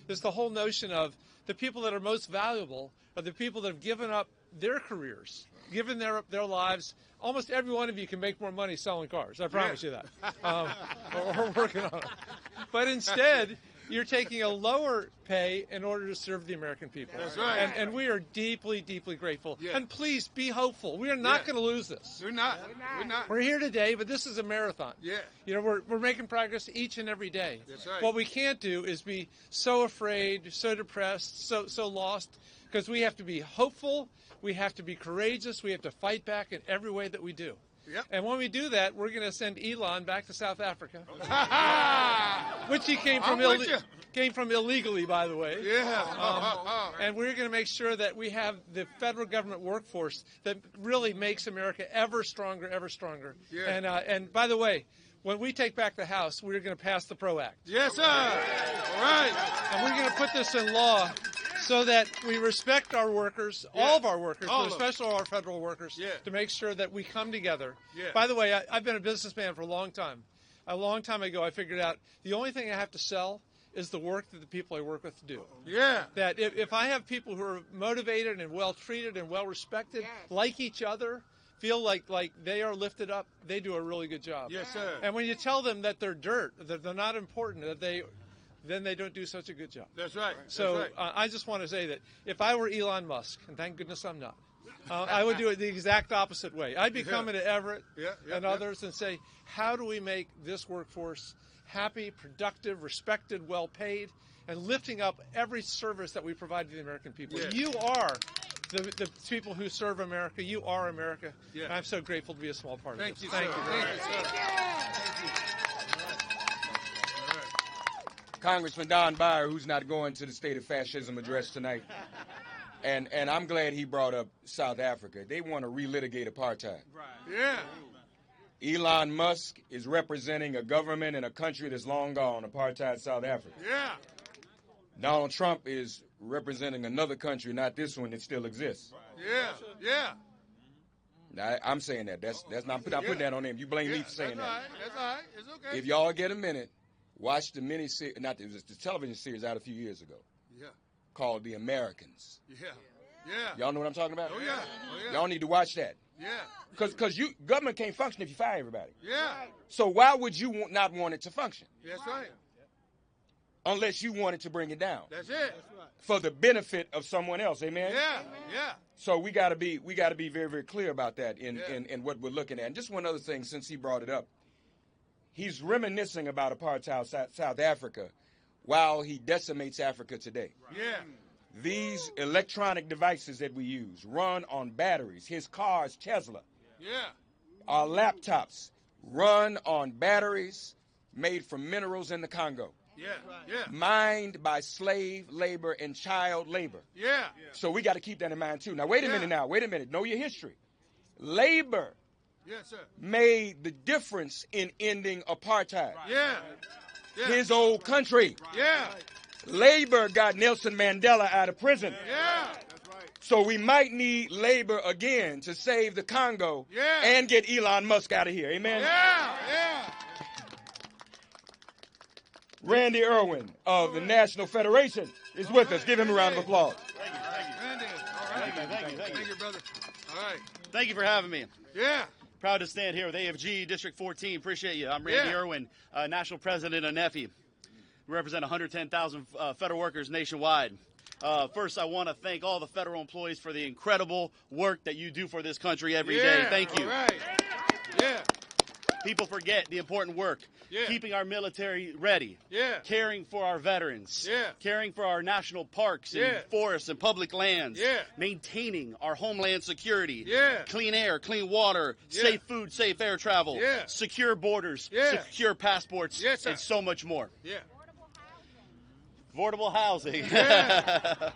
There's the whole notion of the people that are most valuable are the people that have given up their careers, given their lives. Almost every one of you can make more money selling cars. I promise you that. We're working on it. But instead, you're taking a lower pay in order to serve the American people. That's right. And we are deeply, deeply grateful. Yeah. And please be hopeful. We are not going to lose this. We're not. We're not. We're here today, but this is a marathon. Yeah. We're making progress each and every day. That's right. What we can't do is be so afraid, so depressed, so lost, because we have to be hopeful. We have to be courageous. We have to fight back in every way that we do. Yep. And when we do that, we're going to send Elon back to South Africa, which he came from illegally, by the way. Yeah. And we're going to make sure that we have the federal government workforce that really makes America ever stronger, ever stronger. Yeah. And by the way, when we take back the House, we're going to pass the PRO Act. Yes, sir. All right. And we're going to put this in law so that we respect our workers, all of our workers, but especially our federal workers, to make sure that we come together. Yeah. By the way, I've been a businessman for a long time. A long time ago, I figured out the only thing I have to sell is the work that the people I work with do. Yeah. That if I have people who are motivated and well-treated and well-respected, like each other, feel like they are lifted up, they do a really good job. Yes, sir. And when you tell them that they're dirt, that they're not important, then they don't do such a good job. That's right. So I just want to say that if I were Elon Musk, and thank goodness I'm not, I would do it the exact opposite way. I'd be coming to Everett and others and say, how do we make this workforce happy, productive, respected, well-paid, and lifting up every service that we provide to the American people? Yeah. You are the people who serve America. You are America. Yeah. And I'm so grateful to be a small part of it. Thank you, sir. Thank you very much. Thank you, sir. Congressman Don Beyer, who's not going to the State of Fascism address tonight. And I'm glad he brought up South Africa. They want to relitigate apartheid. Yeah. Elon Musk is representing a government in a country that's long gone, apartheid South Africa. Yeah. Donald Trump is representing another country, not this one, that still exists. Yeah. Yeah. Now, I'm saying that. That's not. I'm putting that on him. You blame me for saying That's all that. right. That's all right. It's okay. If y'all get a minute, watch the the television series out a few years ago. Yeah. Called The Americans. Yeah. Yeah. Y'all know what I'm talking about? Oh, yeah. Oh, yeah. Y'all need to watch that. Yeah. Because government can't function if you fire everybody. Yeah. So why would you not want it to function? That's right. Unless you wanted to bring it down. That's it. For the benefit of someone else. Amen? Yeah. Yeah. So we gotta be very, very clear about that in what we're looking at. And just one other thing, since he brought it up. He's reminiscing about apartheid South Africa while he decimates Africa today. Yeah. These electronic devices that we use run on batteries. His cars, Tesla, our laptops run on batteries made from minerals in the Congo. Yeah. Yeah. Mined by slave labor and child labor. Yeah. So we got to keep that in mind too. Now wait a minute. Know your history. Labor Yes, sir. made the difference in ending apartheid. Yeah. Yeah. His old country. Yeah. Labor got Nelson Mandela out of prison. Yeah. So we might need labor again to save the Congo Yeah. and get Elon Musk out of here. Amen? Yeah. Yeah. Randy Erwin of the National Federation is with us. Give him a round of applause. Randy. All right. Thank you, brother. All right. Thank you for having me. Yeah. Proud to stand here with AFGE District 14. Appreciate you. I'm Randy Erwin, National President of NEFI. We represent 110,000 federal workers nationwide. First, I want to thank all the federal employees for the incredible work that you do for this country every day. Thank you. All right. Yeah. People forget the important work. Yeah. Keeping our military ready. Yeah. Caring for our veterans. Yeah. Caring for our national parks and forests and public lands. Yeah. Maintaining our homeland security. Yeah. Clean air, clean water, safe food, safe air travel. Yeah. Secure borders. Yeah. Secure passports. Yes, sir. And so much more. Yeah. Affordable housing. Yeah.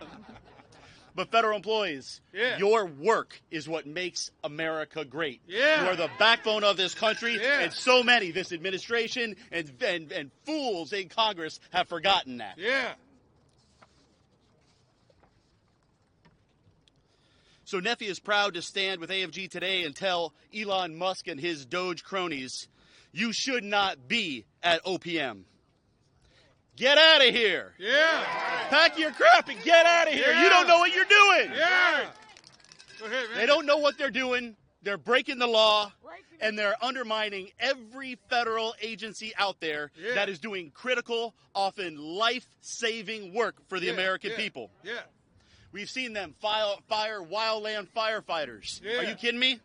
But federal employees, Yeah. your work is what makes America great. Yeah. You are the backbone of this country, Yeah. and so many, this administration and fools in Congress have forgotten that. Yeah. So NEFI is proud to stand with AFG today and tell Elon Musk and his DOGE cronies, you should not be at OPM. Get out of here. Yeah. Pack your crap and get out of here. Yeah. You don't know what you're doing. Yeah. Go ahead, man. They don't know what they're doing. They're breaking the law, and they're undermining every federal agency out there that is doing critical, often life-saving work for the American people. Yeah. We've seen them fire wildland firefighters. Yeah. Are you kidding me?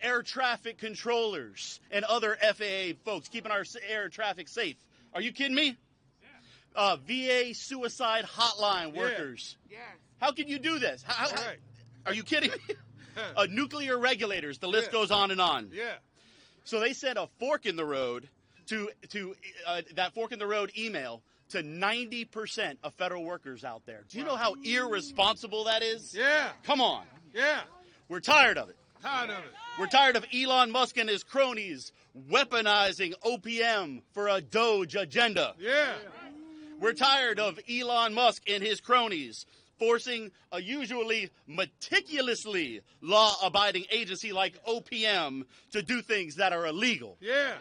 Air traffic controllers and other FAA folks keeping our air traffic safe. Are you kidding me? VA suicide hotline workers. Yeah. How can you do this? Right. Are you kidding me? Nuclear regulators. The list goes on and on. Yeah. So they sent a fork in the road to that fork in the road email to 90% of federal workers out there. Do you know how irresponsible that is? Yeah. Come on. Yeah. We're tired of it. Tired of it. We're tired of Elon Musk and his cronies weaponizing OPM for a DOGE agenda. Yeah. We're tired of Elon Musk and his cronies forcing a usually meticulously law-abiding agency like OPM to do things that are illegal. Yeah.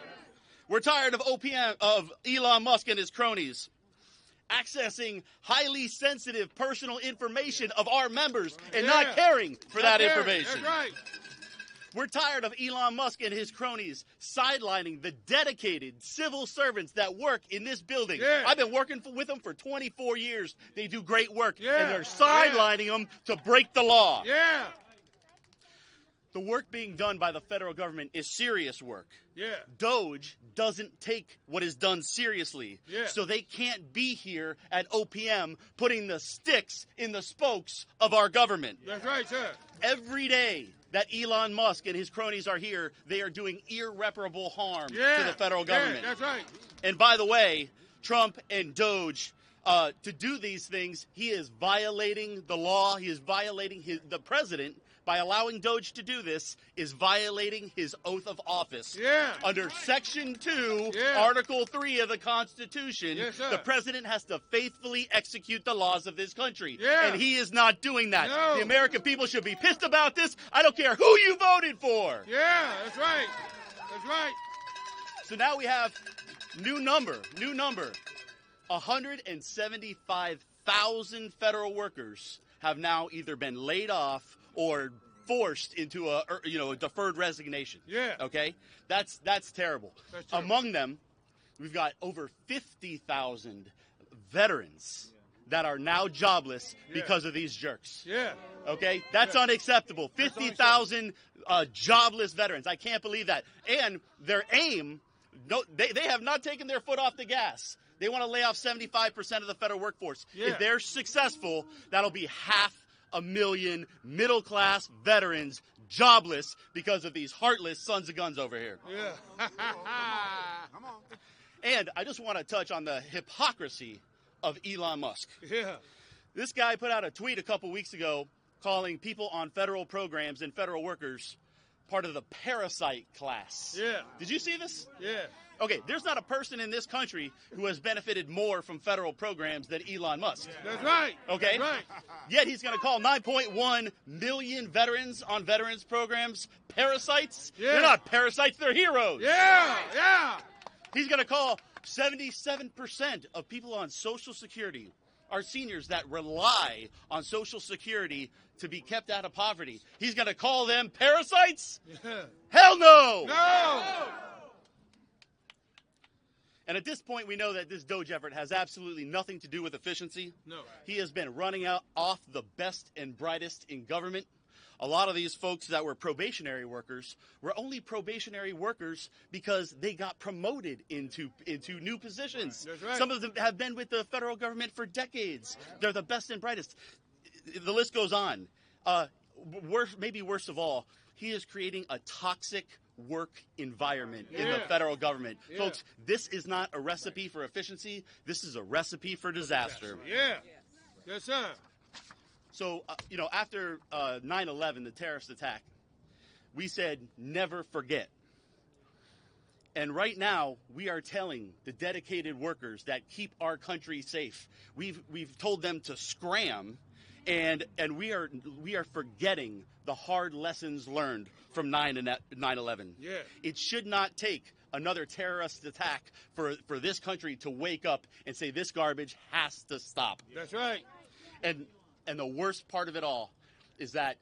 We're tired of Elon Musk and his cronies accessing highly sensitive personal information of our members and not caring for that information. That's right. We're tired of Elon Musk and his cronies sidelining the dedicated civil servants that work in this building. Yeah. I've been working with them for 24 years. They do great work, Yeah. and they're sidelining them to break the law. Yeah. The work being done by the federal government is serious work. Yeah. DOGE doesn't take what is done seriously. Yeah. So they can't be here at OPM putting the sticks in the spokes of our government. That's right, sir. Every day that Elon Musk and his cronies are here, they are doing irreparable harm to the federal government. Yeah, that's right. And by the way, Trump and DOGE to do these things, he is violating the law. He is violating the president. By allowing DOGE to do this, is violating his oath of office. Yeah. Under Section 2, Yeah. Article 3 of the Constitution, Yes, sir. the president has to faithfully execute the laws of this country. Yeah. And he is not doing that. No. The American people should be pissed about this. I don't care who you voted for. Yeah, that's right. That's right. So now we have new number. 175,000 federal workers have now either been laid off or forced into a deferred resignation. Yeah. Okay? That's terrible. That's true. Among them, we've got over 50,000 veterans that are now jobless because of these jerks. Yeah. Okay? That's unacceptable. 50,000 jobless veterans. I can't believe that. And their aim, they have not taken their foot off the gas. They want to lay off 75% of the federal workforce. Yeah. If they're successful, that'll be 500,000 middle-class veterans jobless because of these heartless sons of guns over here. Yeah. Come on. And I just want to touch on the hypocrisy of Elon Musk. Yeah. This guy put out a tweet a couple weeks ago calling people on federal programs and federal workers part of the parasite class. Yeah. Did you see this? Yeah. Okay, there's not a person in this country who has benefited more from federal programs than Elon Musk. That's right. Okay? That's right. Yet he's going to call 9.1 million veterans on veterans programs parasites. Yeah. They're not parasites, they're heroes. Yeah. Yeah. He's going to call 77% of people on Social Security are seniors that rely on Social Security to be kept out of poverty. He's going to call them parasites? Yeah. Hell no! No. And at this point, we know that this DOGE effort has absolutely nothing to do with efficiency. No. He has been running off the best and brightest in government. A lot of these folks that were probationary workers were only probationary workers because they got promoted into new positions. That's right. Some of them have been with the federal government for decades. They're the best and brightest. The list goes on. Maybe worst of all, he is creating a toxic work environment in the federal government. Yeah. Folks, this is not a recipe for efficiency. This is a recipe for disaster. Yeah. Yes, sir. So, after 9/11, the terrorist attack, we said never forget. And right now, we are telling the dedicated workers that keep our country safe. We've told them to scram, and we are forgetting the hard lessons learned from 9/11. Yeah. It should not take another terrorist attack for this country to wake up and say this garbage has to stop. That's right. And the worst part of it all is that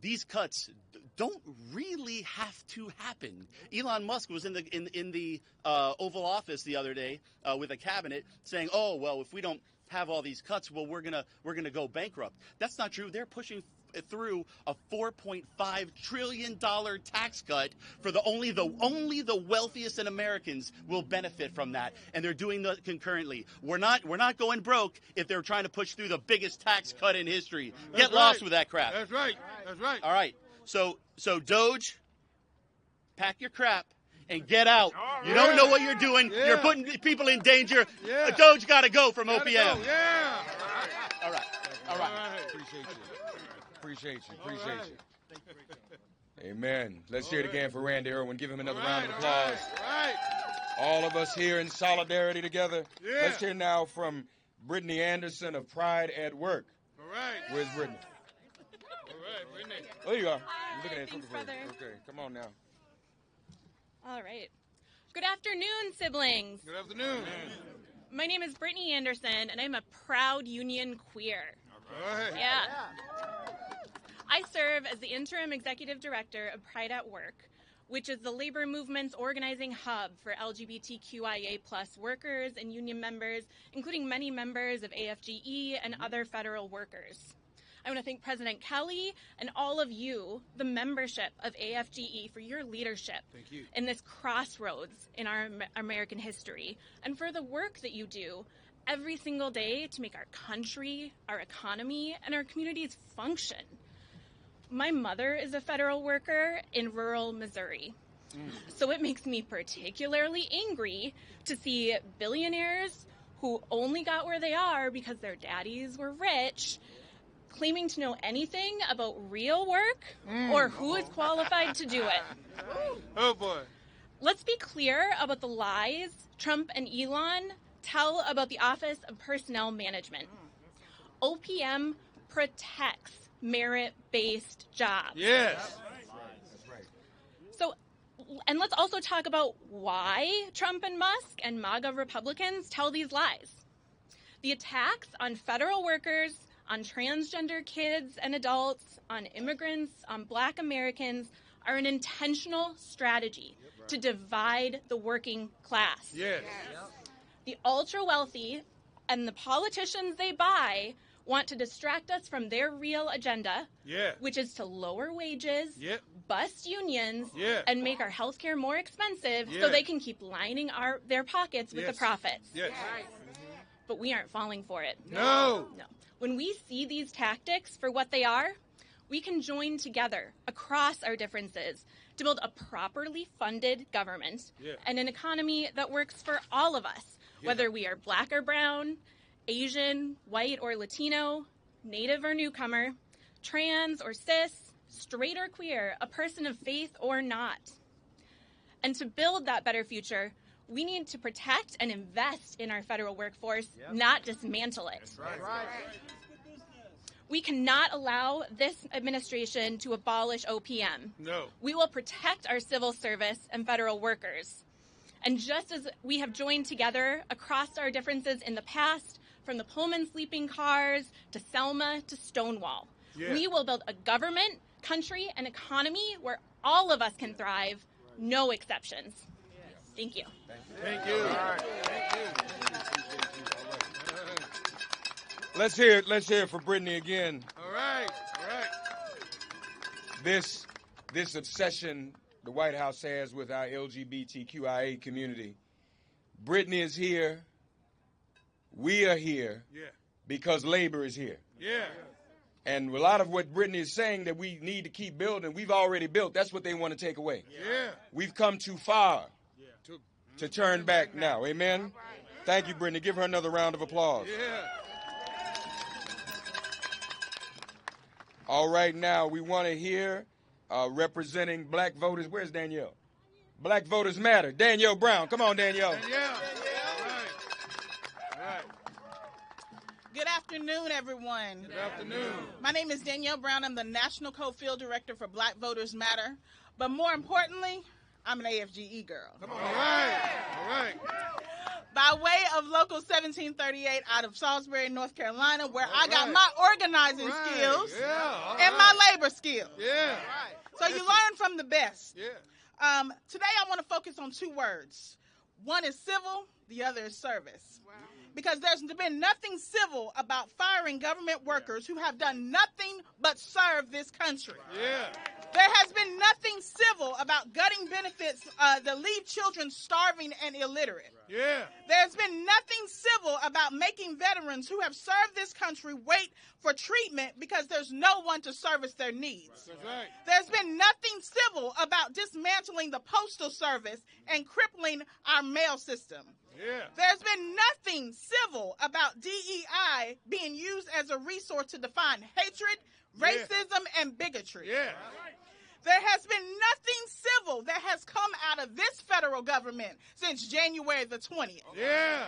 these cuts don't really have to happen. Elon Musk was in the Oval Office the other day with a cabinet saying, "Oh well, if we don't have all these cuts, well we're gonna go bankrupt." That's not true. They're pushing through a $4.5 trillion tax cut for only the wealthiest in Americans will benefit from that, and they're doing that concurrently. We're not going broke if they're trying to push through the biggest tax cut in history. Get lost with that crap. That's right. That's right. All right. So DOGE, pack your crap and get out. You don't know what you're doing. Yeah. You're putting people in danger. Yeah. DOGE got to go from Gotta OPM. go. Yeah. All right. All right. Appreciate you. Amen. Let's hear it again for Randy Erwin. Give him another round of applause. Right. All of us here in solidarity together. Yeah. Let's hear now from Britney Anderson of Pride at Work. All right. Where's Britney? All right, Britney. Oh, you are. I'm looking at Thanks, you. brother. Okay, come on now. All right. Good afternoon, siblings. Good afternoon. My name is Britney Anderson, and I'm a proud union queer. All right. Yeah. I serve as the interim executive director of Pride at Work, which is the labor movement's organizing hub for LGBTQIA+ workers and union members, including many members of AFGE and other federal workers. I want to thank President Kelly and all of you, the membership of AFGE, for your leadership in this crossroads in our American history, and for the work that you do every single day to make our country, our economy, and our communities function. My mother is a federal worker in rural Missouri, so it makes me particularly angry to see billionaires who only got where they are because their daddies were rich, claiming to know anything about real work or who is qualified to do it. Oh, boy. Let's be clear about the lies Trump and Elon tell about the Office of Personnel Management. OPM protects merit-based jobs. Yes. So, and let's also talk about why Trump and Musk and MAGA Republicans tell these lies. The attacks on federal workers, on transgender kids and adults, on immigrants, on Black Americans are an intentional strategy to divide the working class. Yes. The ultra-wealthy and the politicians they buy want to distract us from their real agenda, which is to lower wages, bust unions, and make our health care more expensive so they can keep lining their pockets with the profits. Yes. But we aren't falling for it. No. When we see these tactics for what they are, we can join together across our differences to build a properly funded government and an economy that works for all of us, whether we are Black or brown, Asian, white or Latino, Native or newcomer, trans or cis, straight or queer, a person of faith or not. And to build that better future, we need to protect and invest in our federal workforce, not dismantle it. That's right. We cannot allow this administration to abolish OPM. No. We will protect our civil service and federal workers. And just as we have joined together across our differences in the past, from the Pullman sleeping cars to Selma to Stonewall, we will build a government, country, and economy where all of us can thrive, no exceptions. Thank you. Thank you. Let's hear it for Britney again. All right. This obsession the White House has with our LGBTQIA community. Britney is here. We are here because labor is here. Yeah. And a lot of what Britney is saying that we need to keep building, we've already built. That's what they want to take away. Yeah. We've come too far to turn back now. Amen? Thank you, Britney. Give her another round of applause. Yeah. All right, now we want to hear representing Black voters. Where's Danielle? Black Voters Matter. Danielle Brown. Come on, Danielle. Good afternoon, everyone. Good afternoon. My name is Danielle Brown. I'm the National Co-Field Director for Black Voters Matter. But more importantly, I'm an AFGE girl. Come on. All right. By way of Local 1738 out of Salisbury, North Carolina, where I got my organizing skills and my labor skills. Yeah. So you learn from the best. Yeah. Today I want to focus on two words. One is civil, the other is service. Wow. Because there's been nothing civil about firing government workers who have done nothing but serve this country. Yeah. There has been nothing civil about gutting benefits that leave children starving and illiterate. Yeah. There's been nothing civil about making veterans who have served this country wait for treatment because there's no one to service their needs. That's right. There's been nothing civil about dismantling the Postal Service and crippling our mail system. Yeah. There's been nothing civil about DEI being used as a resource to define hatred, racism, and bigotry. Yeah. There has been nothing civil that has come out of this federal government since January the 20th. Yeah.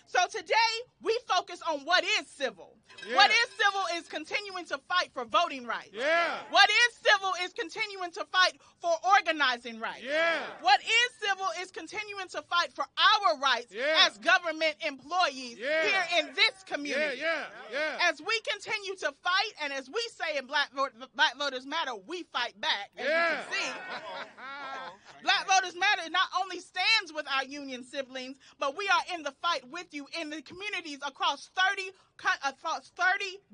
So today, we focus on what is civil. Yeah. What is civil is continuing to fight for voting rights. Yeah. What is civil is continuing to fight for organizing rights. Yeah. What is civil is continuing to fight for our rights as government employees here in this community. As we continue to fight, and as we say in Black Voters Matter, we fight back, as you can see. Black Voters Matter not only stands with our union siblings, but we are in the fight with you in the communities across 30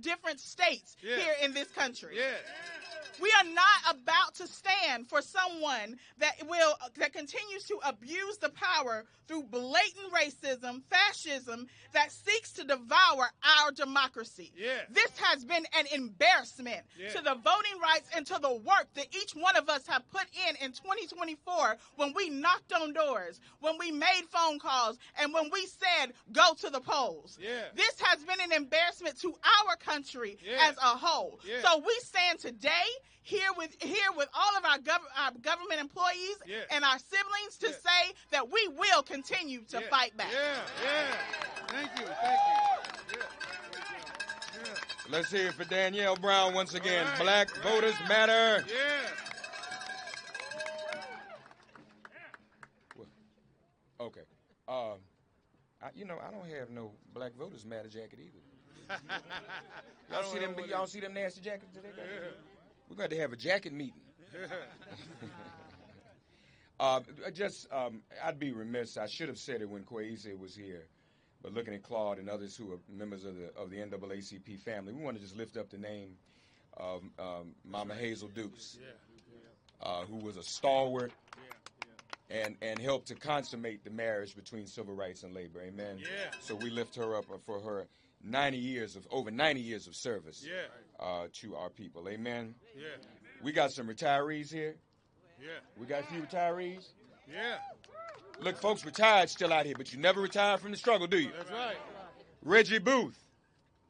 different states here in this country. We are not about to stand for someone that continues to abuse the power through blatant racism, fascism, that seeks to devour our democracy. This has been an embarrassment to the voting rights and to the work that each one of us have put in 2024 when we knocked on doors, when we made phone calls, and when we said, go to the polls. This has been an embarrassment to our country as a whole. So we stand today here with all of our government employees and our siblings to say that we will continue to fight back. Thank you. Let's hear it for Danielle Brown once again. Right. Black voters matter. Okay. I don't have no Black Voters Matter jacket either. Y'all see them nasty jackets today? We're going to have a jacket meeting. I'd be remiss. I should have said it when Kweisi was here. But looking at Claude and others who are members of the NAACP family, we want to just lift up the name of Mama Hazel Dukes, who was a stalwart and helped to consummate the marriage between civil rights and labor. Amen. So we lift her up for her over 90 years of service to our people. Amen. We got some retirees here. We got a few retirees. Look, folks, retired still out here, but you never retired from the struggle, do you? That's right. Reggie Booth.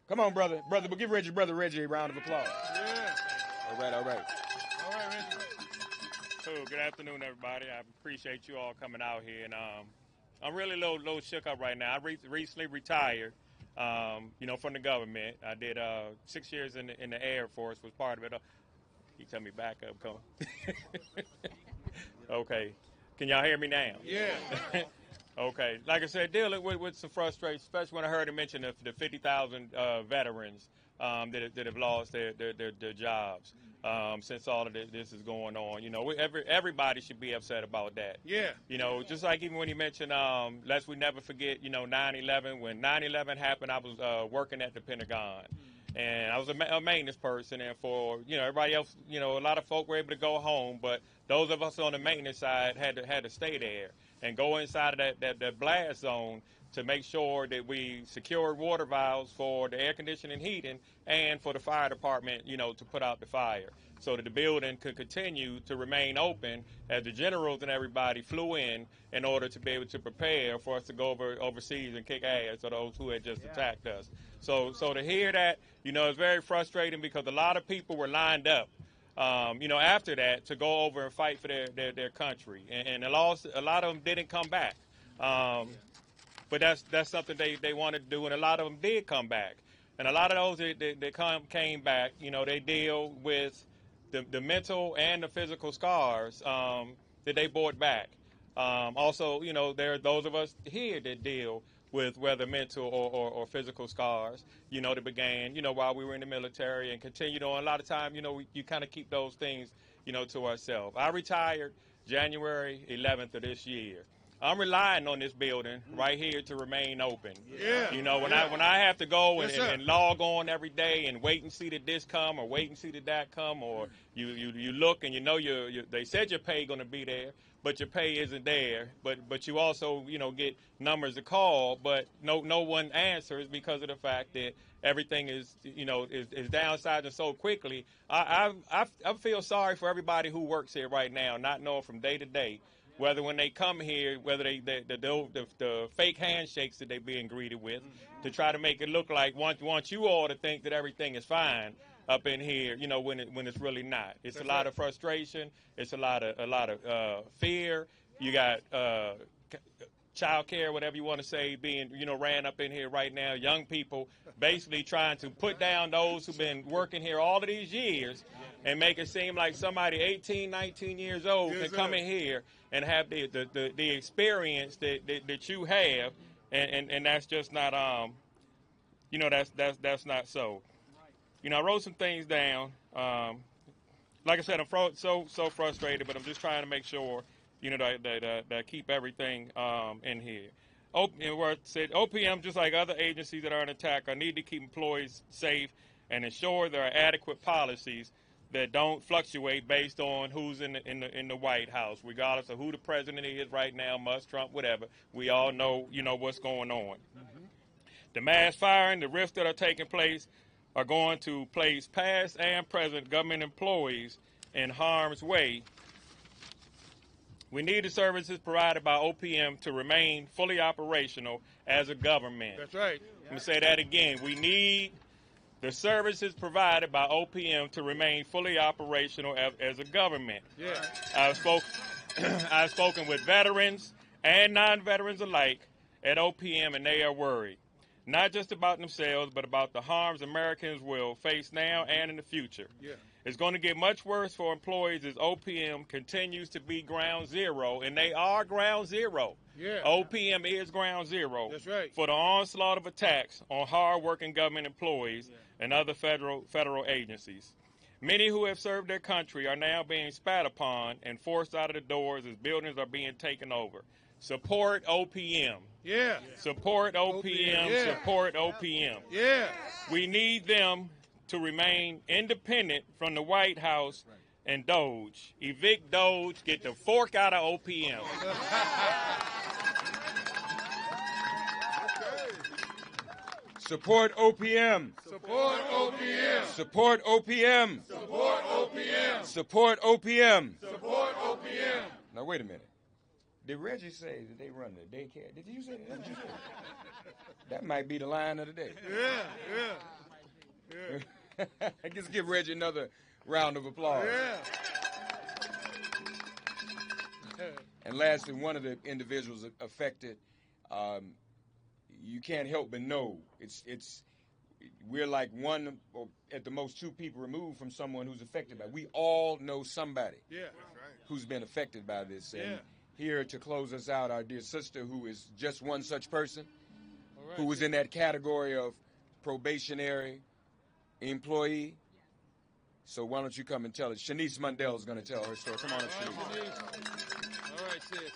Come on, brother. But give brother Reggie a round of applause. All right, Reggie. Cool. Good afternoon, everybody. I appreciate you all coming out here, and I'm really a little shook up right now. I recently retired, from the government. I did 6 years in the Air Force, was part of it. You tell me back up, come. Okay. Can y'all hear me now? Okay. Like I said, dealing with some frustration, especially when I heard him mention the 50,000 veterans that have lost their jobs since all of this is going on. Everybody should be upset about that. Just like even when he mentioned, lest we never forget, 9/11. When 9/11 happened, I was working at the Pentagon. And I was a maintenance person, and for everybody else, a lot of folk were able to go home, but those of us on the maintenance side had to stay there and go inside of that blast zone to make sure that we secured water valves for the air conditioning and heating and for the fire department, to put out the fire, so that the building could continue to remain open as the generals and everybody flew in order to be able to prepare for us to go overseas and kick ass of those who had just attacked us. So to hear that, it's very frustrating because a lot of people were lined up, after that to go over and fight for their country. And a lot of them didn't come back. But that's something they wanted to do, and a lot of them did come back. And a lot of those that came back, they deal with the mental and the physical scars that they brought back. Also, there are those of us here that deal with whether mental or physical scars, that began, while we were in the military and continued on. A lot of time, you kind of keep those things, to ourselves. I retired January 11th of this year. I'm relying on this building right here to remain open. When I have to go and log on every day and wait and see that this come or wait and see that that come, or you look and they said your pay going to be there, but your pay isn't there. But you also get numbers to call, but no one answers because of the fact that everything is downsizing so quickly. I feel sorry for everybody who works here right now, not knowing from day to day whether when they come here, whether the fake handshakes that they're being greeted with, to try to make it look like want you all to think that everything is fine up in here, when it's really not. It's a lot of frustration. It's a lot of fear. You got child care, whatever you want to say, being ran up in here right now. Young people basically trying to put down those who've been working here all of these years and make it seem like somebody 18, 19 years old can come in here and have the experience that you have, and that's just not that's not so. I wrote some things down. Like I said, I'm so frustrated, but I'm just trying to make sure that I keep everything in here. Where it said OPM, just like other agencies that are in attack, I need to keep employees safe and ensure there are adequate policies that don't fluctuate based on who's in the White House, regardless of who the president is right now, Musk, Trump, whatever. We all know, what's going on. The mass firing, the rifts that are taking place are going to place past and present government employees in harm's way. We need the services provided by OPM to remain fully operational as a government. That's right. I'm going to say that again. We need the services provided by OPM to remain fully operational as a government. Yeah. I've spoken with veterans and non-veterans alike at OPM, and they are worried, not just about themselves, but about the harms Americans will face now and in the future. Yeah. It's going to get much worse for employees as OPM continues to be ground zero, and they are ground zero. Yeah. OPM is ground zero. That's right. For the onslaught of attacks on hard-working government employees and other federal agencies. Many who have served their country are now being spat upon and forced out of the doors as buildings are being taken over. Support OPM. Yeah. Support OPM. Yeah. Support OPM. Yeah. We need them to remain independent from the White House and DOGE. Evict DOGE, get the fork out of OPM. Support OPM. Support OPM. Support OPM. Support OPM. Support OPM. Support OPM. Now wait a minute. Did Reggie say that they run the daycare? Did you say that? What you say? That might be the line of the day. Yeah. Just give Reggie another round of applause. Yeah. And lastly, one of the individuals affected, you can't help but know we're like one or at the most two people removed from someone who's affected by it. We all know somebody who's been affected by this. And here to close us out, our dear sister, who is just one such person, who was in that category of probationary employee. So why don't you come and tell us? Chenise Mandell is going to tell her story. Come on up, Chenise. All right, sis.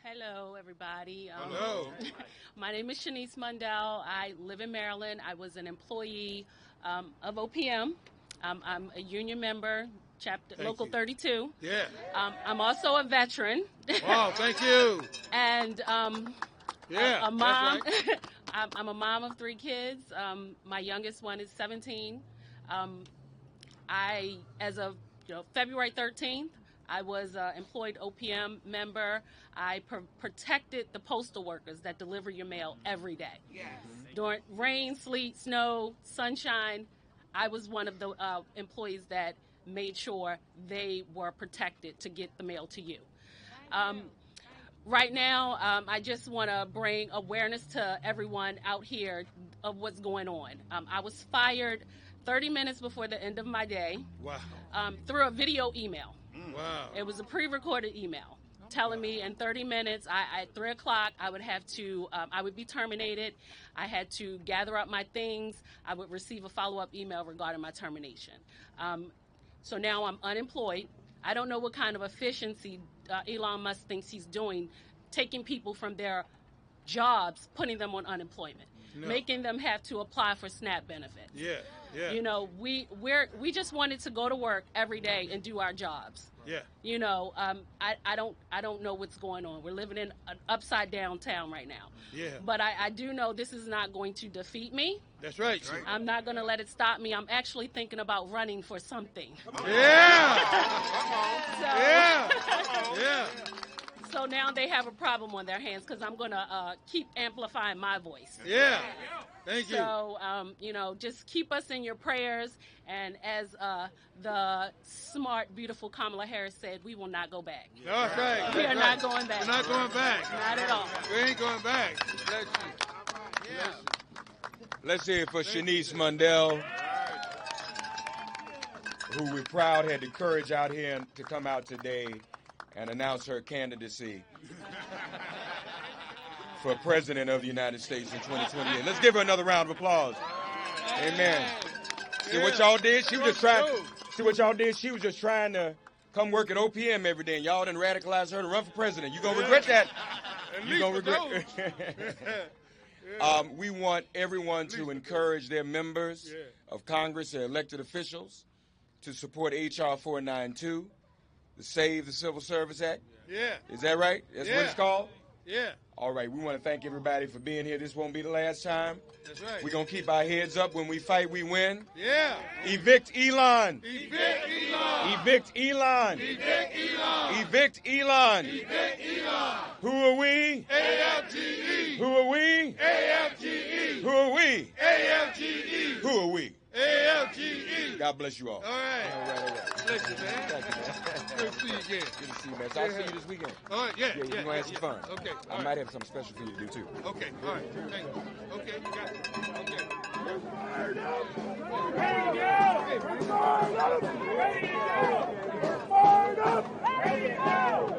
Hello, everybody. Hello. My name is Chenise Mandell. I live in Maryland. I was an employee of OPM. I'm a union member, Local 32. Yeah. I'm also a veteran. Wow, thank you. And a mom. That's right. I'm a mom of 3 kids. My youngest one is 17. As of February 13th, I was an employed OPM member. I protected the postal workers that deliver your mail every day. Yes. During rain, sleet, snow, sunshine, I was one of the employees that made sure they were protected to get the mail to you. Right now, I just want to bring awareness to everyone out here of what's going on. I was fired 30 minutes before the end of my day. Wow. Through a video email. Wow. It was a pre-recorded email telling me in 30 minutes, at 3 o'clock, I would be terminated. I had to gather up my things. I would receive a follow-up email regarding my termination. So now I'm unemployed. I don't know what kind of efficiency Elon Musk thinks he's doing, taking people from their jobs, putting them on unemployment, making them have to apply for SNAP benefits. Yeah. We just wanted to go to work every day and do our jobs. Yeah. I don't know what's going on. We're living in an upside down town right now. Yeah. But I do know this is not going to defeat me. That's right. I'm not going to let it stop me. I'm actually thinking about running for something. Yeah. Yeah. So now they have a problem on their hands because I'm going to keep amplifying my voice. Yeah. Thank you. So, just keep us in your prayers. And as the smart, beautiful Kamala Harris said, we will not go back. That's right. We are not going back. We're not going back. Not at all. We ain't going back. Bless you. Yeah. Let's hear it for Chenise Mandell, who we're proud had the courage out here to come out today and announce her candidacy for President of the United States in 2028. Let's give her another round of applause. Amen. See what y'all did? She was just trying. See what y'all did? She was just trying to come work at OPM every day, and y'all done radicalized her to run for president. You gonna regret that? You gonna regret? We want everyone to encourage their members of Congress, their elected officials, to support H.R. 492, the Save the Civil Service Act. Yeah. Is that right? That's what it's called? Yeah. All right, we want to thank everybody for being here. This won't be the last time. That's right. We're going to keep our heads up. When we fight, we win. Yeah. Evict Elon. Evict Elon. Evict Elon. Evict Elon. Evict Elon. Evict Elon. Who are we? AFGE. Who are we? AFGE. Who are we? AFGE. Who are we? AFGE. God bless you all. All right. All right. Bless you, man. Thank you, man. Good to see you again. Good to see you, man. So I'll see you this weekend. All right, yeah. We're going to have some fun. Okay. I might have something special for you to do, too. Okay, all right. Thank you. Okay, you got it. Okay. Radio! Radio! Radio!